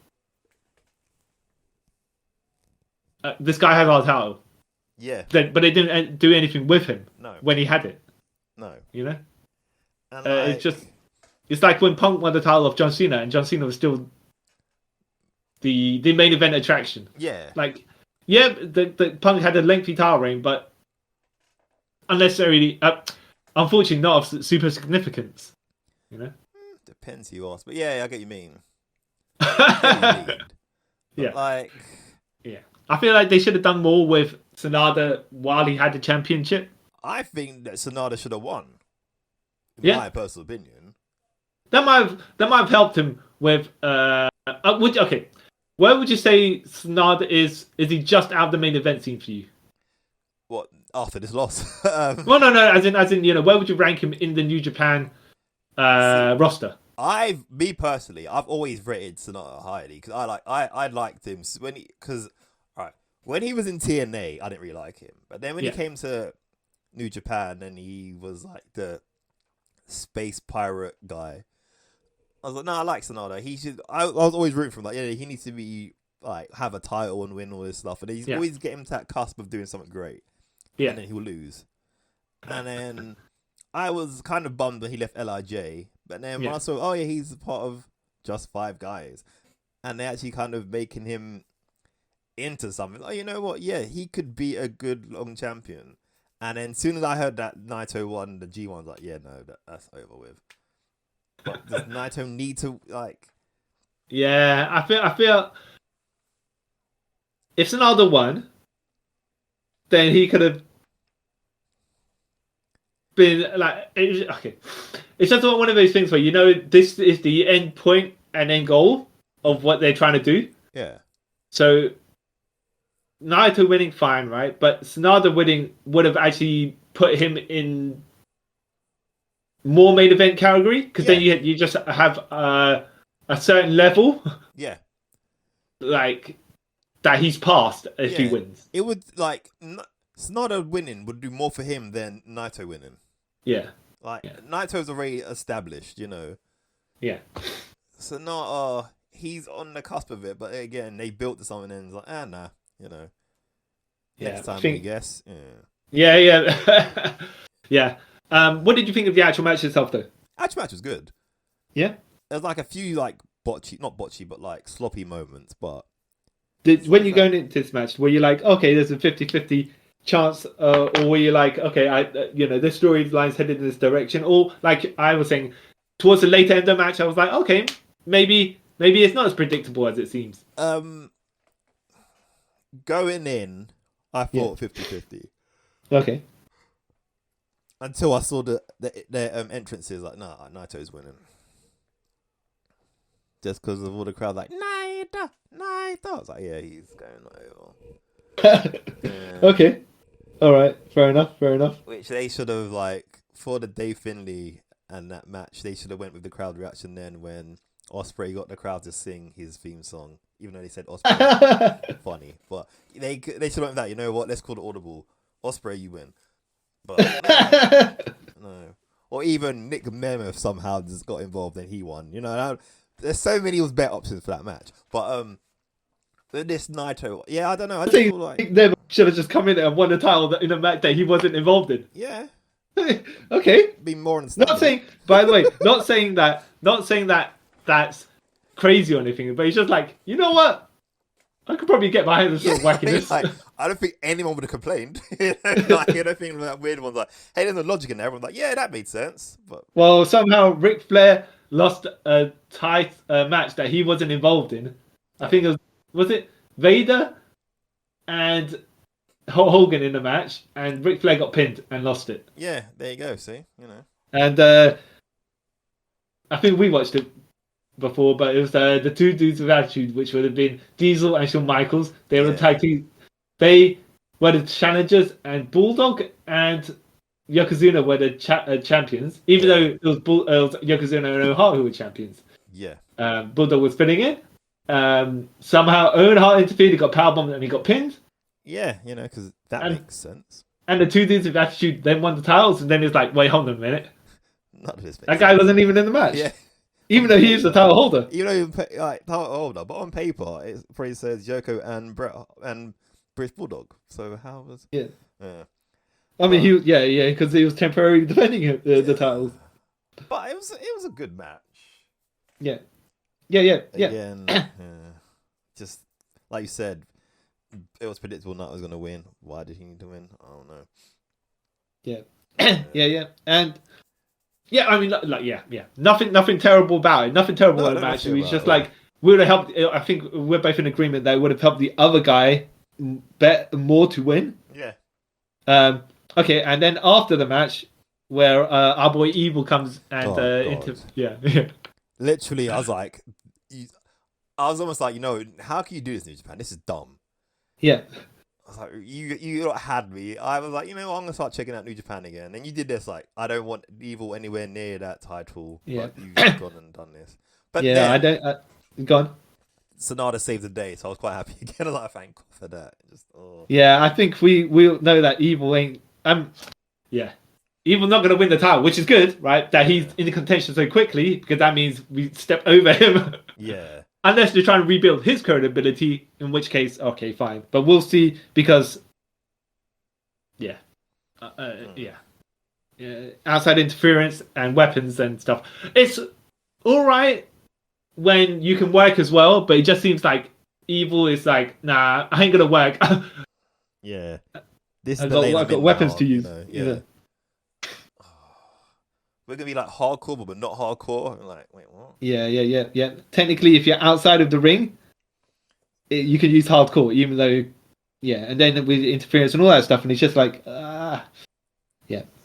this guy has our title. Yeah. But they didn't do anything with him. No. When he had it. No. And like... it's like when Punk won the title of John Cena, and John Cena was still the main event attraction. Yeah. Like, yeah, the Punk had a lengthy title reign, but unnecessarily, unfortunately, not of super significance. Depends who you ask, but yeah, I get you mean. Yeah. Like, yeah, I feel like they should have done more with Sanada while he had the championship. I think that Sanada should have won. In my personal opinion, that might have helped him with. Where would you say Sanada is? Is he just out of the main event scene for you? What after this loss? Well, no. As in, where would you rank him in the New Japan roster? Me personally, I've always rated Sanada highly because I liked him when he was in TNA, I didn't really like him, but then when he came to New Japan and he was like the space pirate guy, I was like, no, I like Sanada. He should. I was always rooting for him. Like, yeah, he needs to be like have a title and win all this stuff, and he's always getting to that cusp of doing something great. Yeah, and then he will lose. And then I was kind of bummed when he left LIJ, but then when I saw, he's part of Just Five Guys, and they actually kind of making him into something. Like, you know what? Yeah, he could be a good long champion. And then as soon as I heard that Naito won the G1, I was like, yeah, no, that's over with. But does Naito need to, like... Yeah, I feel if Sanada won, then he could have been like... Okay. It's just one of those things where, this is the end point and end goal of what they're trying to do. Yeah. So... Naito winning, fine, right? But Sanada winning would have actually put him in more main event category because then you just have a certain level, like that he's passed if he wins. It would Sanada winning would do more for him than Naito winning. Yeah, Naito's already established, Yeah. Sanada, he's on the cusp of it, but again, they built to something and it's like, nah. Next time, I guess. Yeah. Yeah. What did you think of the actual match itself, though? Actual match was good. Yeah. There's like a few not botchy, but like sloppy moments. But when you're going into this match, were you like, okay, there's a 50-50 chance, or were you like, okay, this storyline's headed in this direction, or like I was saying, towards the later end of the match, I was like, okay, maybe it's not as predictable as it seems. Going in, I thought 50-50. Okay. Until I saw the entrances, like, nah, Naito's winning. Just because of all the crowd, like, Naito. I was like, yeah, he's going over. Okay. All right. Fair enough. Which they should have, like, for the Dave Finley and that match, they should have went with the crowd reaction then when Ospreay got the crowd to sing his theme song. Even though they said Ospreay, funny, but they should have went with that. You know what? Let's call it audible. Ospreay, you win. But no. or even Nick Nemeth somehow just got involved and he won. You know, there's so many better options for that match. But this Naito, I don't know. I think Nick Nemeth should have just come in and won the title in a match that he wasn't involved in. Yeah. Okay. Be more understanding. Not saying, by the way, not saying that that's crazy or anything, but he's just like, you know what? I could probably get my hands on whacking this. Like, I don't think anyone would have complained. I don't think that weird one's like, hey, there's no logic in there. Everyone's like, yeah, that made sense. But well, somehow Ric Flair lost a tight match that he wasn't involved in. I think it was it Vader and Hogan in the match, and Ric Flair got pinned and lost it. Yeah, there you go. See, you know. And I think we watched it before, but it was the two dudes with attitude, which would have been Diesel and Shawn Michaels. They were tag team. They were the challengers, and Bulldog and Yokozuna were the champions. Even though it was Yokozuna and Owen Hart who were champions. Yeah. Bulldog was pinning it. Somehow Owen Hart interfered. He got powerbombed and he got pinned. Yeah, you know, because that makes sense. And the two dudes with attitude then won the titles, and then it's like, wait, hold on a minute. None of this that guy wasn't even in the match. Yeah. Even though he is the title holder. Even though title holder, but on paper it probably says Yoko and Bret and British Bulldog. So how was? Yeah. I mean, he was, because he was temporarily defending the titles. But it was a good match. Yeah. Again, just like you said, it was predictable Knight was going to win. Why did he need to win? I don't know. Yeah. yeah. And I mean, nothing terrible about it. Nothing terrible about the match. It was just like, would have helped. I think we're both in agreement that it would have helped the other guy bet more to win. Yeah. Okay, and then after the match, where our boy Evil comes and literally, I was like, I was almost like, how can you do this in New Japan? This is dumb. Yeah. I was like, you had me. I was like, I'm gonna start checking out New Japan again. And you did this, like, I don't want Evil anywhere near that title. Yeah. But you've gone and done this. But yeah, I don't. Go on. Sonata saved the day, so I was quite happy again. I was like, thank God for that. Yeah, I think we know that Evil ain't. Evil not gonna win the title, which is good, right? That he's in the contention so quickly, because that means we step over him. Yeah. Unless they're trying to rebuild his credibility, in which case, okay, fine. But we'll see, because outside interference and weapons and stuff. It's all right when you can work as well, but it just seems like Evil is like, nah, I ain't gonna work. Yeah. I've got weapons to use. Yeah. We're gonna be like hardcore, but not hardcore. I'm like, wait, what? Yeah. Technically, if you're outside of the ring, you can use hardcore, even though, and then with interference and all that stuff, and it's just like, yeah.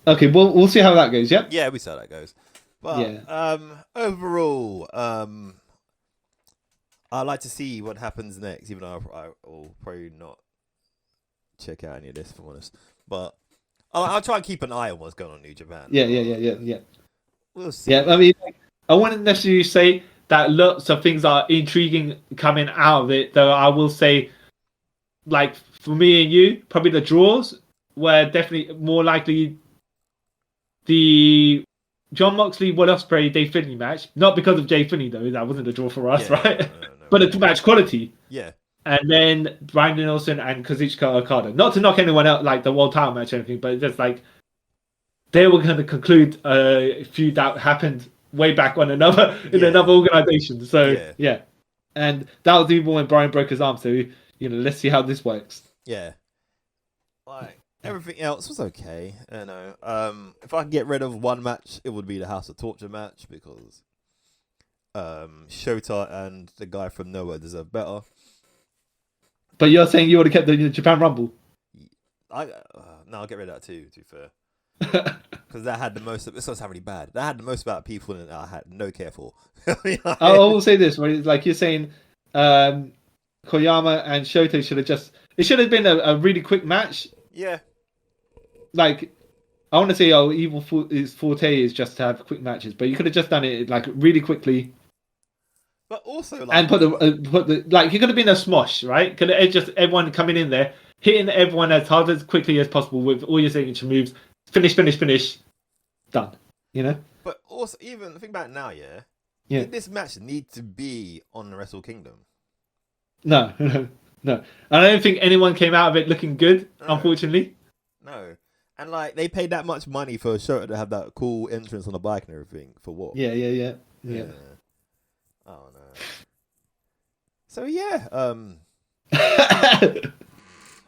Okay, we'll see how that goes. Yeah. Yeah, we see how that goes. But overall, I'd like to see what happens next, even though I will probably not check out any of this, if I'm honest. But I'll try and keep an eye on what's going on in New Japan. Yeah. We'll see. Yeah, I mean, I wouldn't necessarily say that lots of things are intriguing coming out of it, though I will say, like, for me and you, probably the draws were definitely more likely the Jon Moxley, Will Opreays, Dave Finley match. Not because of Jay Finley, though. That wasn't a draw for us, right? No. But the match quality. Yeah. And then Bryan Danielson and Kazuchika Okada. Not to knock anyone out, like the world title match or anything, but just like they were going to conclude a feud that happened way back on another organization. So yeah, and that was even when Bryan broke his arm. So let's see how this works. Yeah, like everything else was okay. If I could get rid of one match, it would be the House of Torture match, because Shota and the guy from Nowhere deserve better. But you're saying you would have kept the Japan Rumble? No, I'll get rid of that too, to be fair. Because that had the most... This sounds really bad. That had the most about people that I had no care for. I will say this, right? Like you're saying, Koyama and Shota should have just... It should have been a really quick match. Yeah. Like, I want to say, Evil's forte is just to have quick matches, but you could have just done it like really quickly. But also, like, and put the like, it could have been a smosh, right? Could have just everyone coming in there, hitting everyone as hard as quickly as possible with all your signature moves. Finish, done. You know. But also, even think about it now, yeah. Yeah. Did this match need to be on the Wrestle Kingdom? No. And I don't think anyone came out of it looking good, unfortunately. No. And like they paid that much money for a show to have that cool entrance on the bike and everything. For what? Yeah. Oh no. So yeah,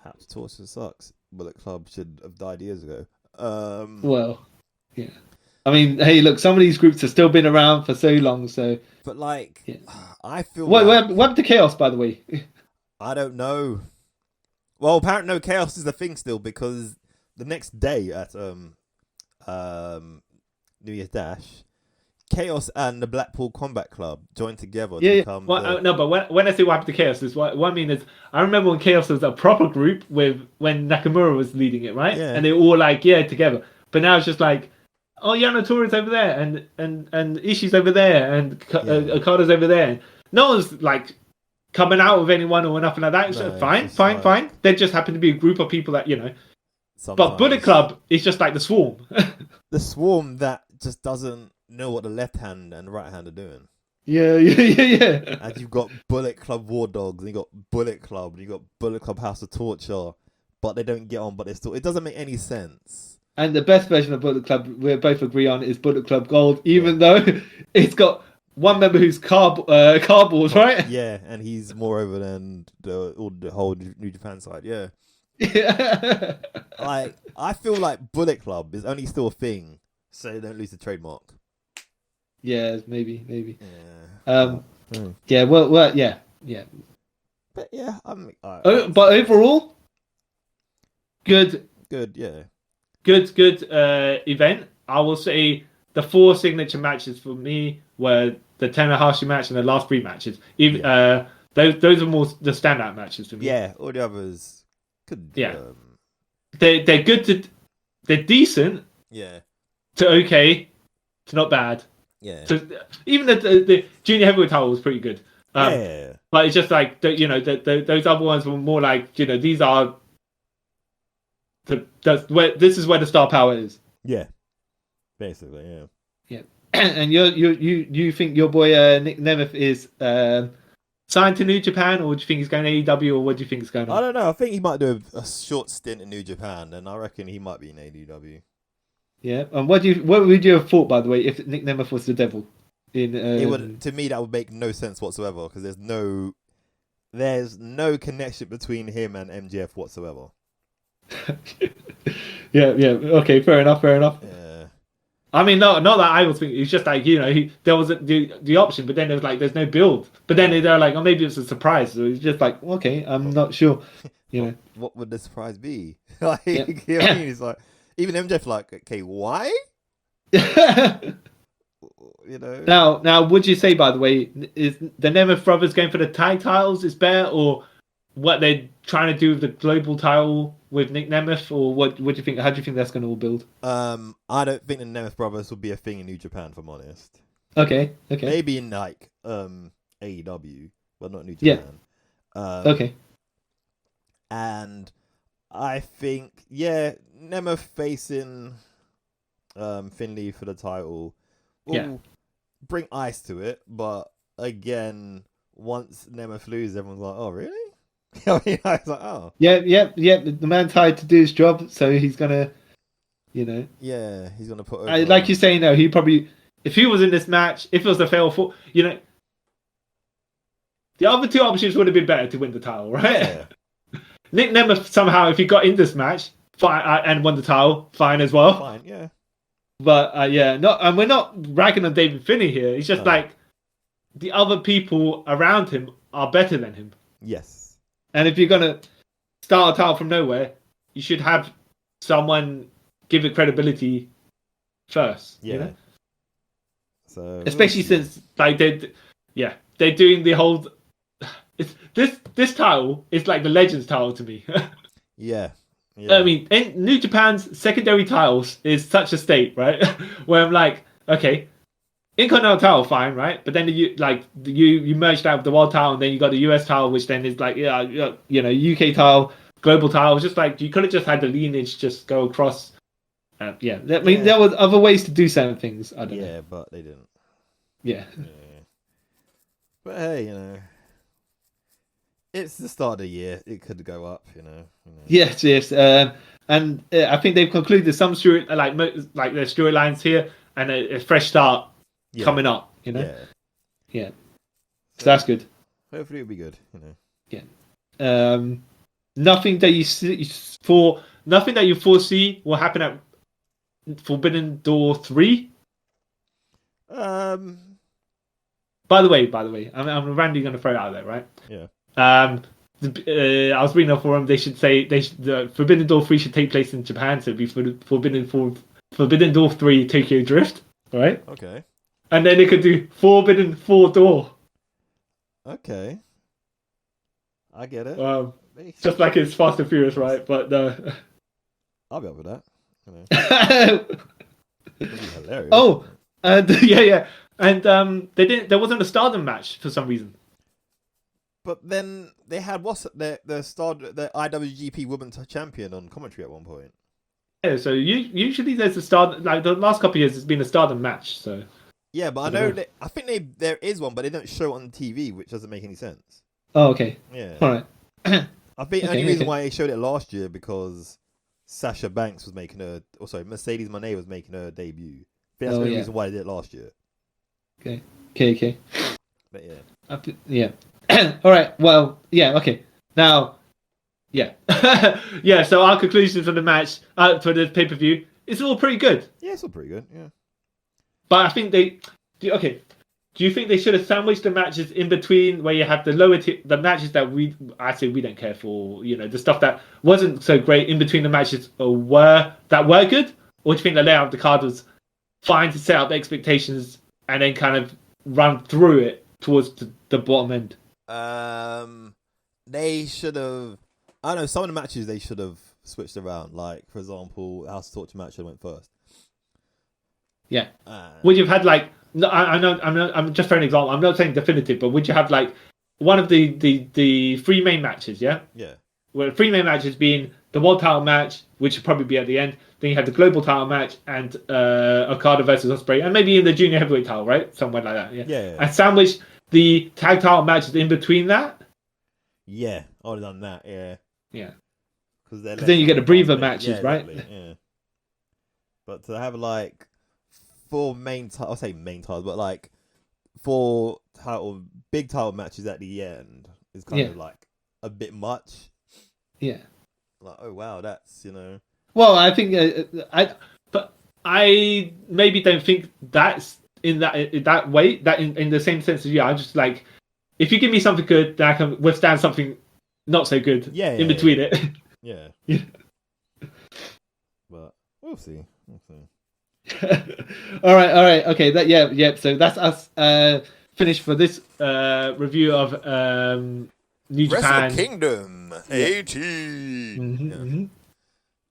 Perhaps Torture sucks. Bullet Club should have died years ago. Well, yeah. I mean, hey, look, some of these groups have still been around for so long, so. But like, I feel. What happened to Chaos, by the way? I don't know. Well, apparently, no, Chaos is the thing still because the next day at New Year's Dash, Chaos and the Blackpool Combat Club joined together to become. Well, no, but when I say what happened to Chaos, is what I mean is I remember when Chaos was a proper group when Nakamura was leading it, right? Yeah. And they were all like, together. But now it's just like, oh, Yano Tori's over there, and Ishii's over there, and Okada's over there. And no one's like coming out with anyone or nothing like that. It's fine. They just happen to be a group of people that Sometimes. But Bullet Club is just like the Swarm. The Swarm that just doesn't know what the left hand and the right hand are doing. Yeah. And you've got Bullet Club War Dogs, and you got Bullet Club, and you got Bullet Club House of Torture, but they don't get on. But they still, it doesn't make any sense. And the best version of Bullet Club, we both agree on, is Bullet Club Gold, even though it's got one member who's cardboard, right? Yeah, and he's more over than the whole New Japan side. Yeah. Like, I feel like Bullet Club is only still a thing, so they don't lose the trademark. Yeah, maybe. Yeah. Yeah. Well, yeah. But yeah, But overall, good. Yeah. Good event. I will say the 4 signature matches for me were the Tanahashi match and the last 3 matches. Even those are more the standout matches to me. Yeah, all the others could. Yeah, they're good they're decent. Yeah. To okay, to not bad. Yeah. So even the junior heavyweight title was pretty good. Yeah. But it's just like those other ones were more like these are. This is where the star power is. Yeah, basically, yeah. And you think your boy Nick Nemeth is signed to New Japan, or do you think he's going to AEW, or what do you think is going on? I don't know. I think he might do a short stint in New Japan, and I reckon he might be in AEW. Yeah, and what would you have thought, by the way, if Nick Nemeth was the devil? It would, to me, that would make no sense whatsoever because there's no connection between him and MJF whatsoever. Yeah. Okay, fair enough. Yeah. I mean, not that I was thinking. It's just like there was the option, but then there's no build. But then they're like, oh, maybe it's a surprise. So it's just like, okay, I'm not sure. What would the surprise be? Like, you know what I mean? It's like even MJF, like, okay, why? Now, would you say, by the way, is the Nemeth brothers going for the tag titles is better, or what they're trying to do with the global title with Nick Nemeth, or what do you think? How do you think that's going to all build? I don't think the Nemeth brothers will be a thing in New Japan, if I'm honest. Okay. Maybe in like AEW, but not New Japan. Yeah. Okay. And I think Nemeth facing Finley for the title will bring ice to it, but again, once Nemeth loses, everyone's like, "Oh, really?" I mean, I was like, "Oh, yeah." The man's hired to do his job, so he's gonna, yeah, he's gonna put. Over like you say, no, he probably, if he was in this match, if it was the fail for, the other 2 options would have been better to win the title, right? Yeah. Nick Nemeth somehow, if he got in this match, fine, and won the title, fine as well. Fine, yeah. But and we're not ragging on David Finley here. It's just like the other people around him are better than him. Yes. And if you're gonna start a title from nowhere, you should have someone give it credibility first. Yeah. So especially since like they're doing the whole. This title is like the Legends title to me. Yeah. I mean, in New Japan's secondary titles is such a state, right? Where I'm like, okay, Intercontinental title, fine, right? But then you merged out with the World title, and then you got the US title, which then is like, UK title, global title. It's just like you could have just had the lineage just go across Yeah, I mean, there were other ways to do certain things. I don't know. Yeah, but they didn't. Yeah. But hey, it's the start of the year. It could go up, Yes. And I think they've concluded some their storylines here, and a fresh start coming up. Yeah. So that's good. Hopefully it'll be good. Yeah. Nothing that you foresee will happen at Forbidden Door 3. By the way, I'm randomly going to throw it out there, right? Yeah. I was reading a forum. They should say the Forbidden Door 3 should take place in Japan, so it'd be Forbidden Door 3 Tokyo Drift, right? Okay. And then they could do Forbidden 4 Door. Okay. I get it. Just like it's Fast and Furious, right? But I'll be up with that. That'd be hilarious. Oh, and yeah. And there wasn't a Stardom match for some reason. But then they had the IWGP Women's Champion on commentary at one point. Yeah, so usually there's a Stardom, like the last couple of years, it's been a Stardom match. So yeah, but I think there is one, but they don't show it on TV, which doesn't make any sense. Oh, okay. Yeah. All right. I think the only reason why they showed it last year because Sasha Banks was making Mercedes Moné was making her debut. I think that's the only reason why they did it last year. Okay. But yeah. All right. Well, yeah. Okay. Now, yeah, yeah. So our conclusions on the match for the pay-per-view, it's all pretty good. Yeah, it's all pretty good. Yeah. But I think do you think they should have sandwiched the matches in between, where you have the the matches that we don't care for, the stuff that wasn't so great in between the matches were good, or do you think the layout of the card was fine to set up the expectations and then kind of run through it towards the bottom end? They should have. I don't know, some of the matches they should have switched around. Like, for example, House of Torture match that went first. Yeah. Would you have had No, I'm just for an example. I'm not saying definitive, but would you have one of the three main matches? Yeah. Yeah. Well, three main matches being the world title match, which would probably be at the end. Then you have the global title match and Okada versus Ospreay, and maybe in the junior heavyweight title, right? Somewhere like that. Yeah. And sandwich the tag title matches in between that. Yeah, I would have done that. Yeah. Yeah. Because then you get the breather matches, right? Exactly. Yeah. But to have four main titles, I'll say main titles, but four big title matches at the end is kind of a bit much. Yeah. Oh wow, that's Well, I think I maybe don't think that's in that way, that in the same sense as you. I just if you give me something good, then I can withstand something not so good. In between it. Yeah. But we'll see. All right. Okay. So that's us finished for this review of New Japan Wrestle Kingdom 18. Mm-hmm.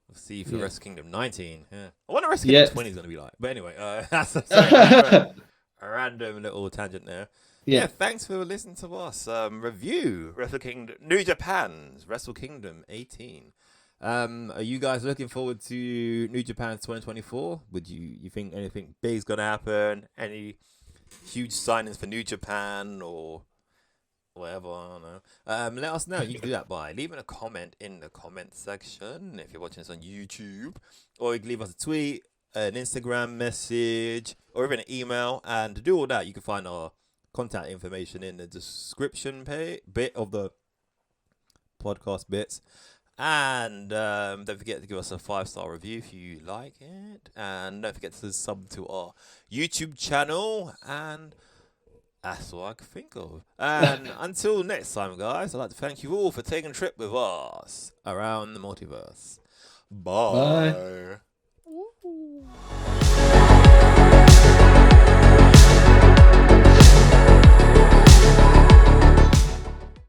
We'll see for Wrestle Kingdom 19. Yeah. I wonder what Wrestle Kingdom 20 is going to be like. But anyway, that's a random little tangent there. Yeah, thanks for listening to us review Wrestle Kingdom, New Japan's Wrestle Kingdom 18. Are you guys looking forward to New Japan 2024? Would you think anything big's gonna happen? Any huge signings for New Japan or whatever? I don't know. Let us know. You can do that by leaving a comment in the comment section if you're watching this on YouTube, or you can leave us a tweet, an Instagram message, or even an email. And to do all that, you can find our contact information in the description bit of the podcast bits. And don't forget to give us a 5-star review if you like it. And don't forget to sub to our YouTube channel. And that's all I can think of. And until next time, guys, I'd like to thank you all for taking a trip with us around the multiverse. Bye. Bye.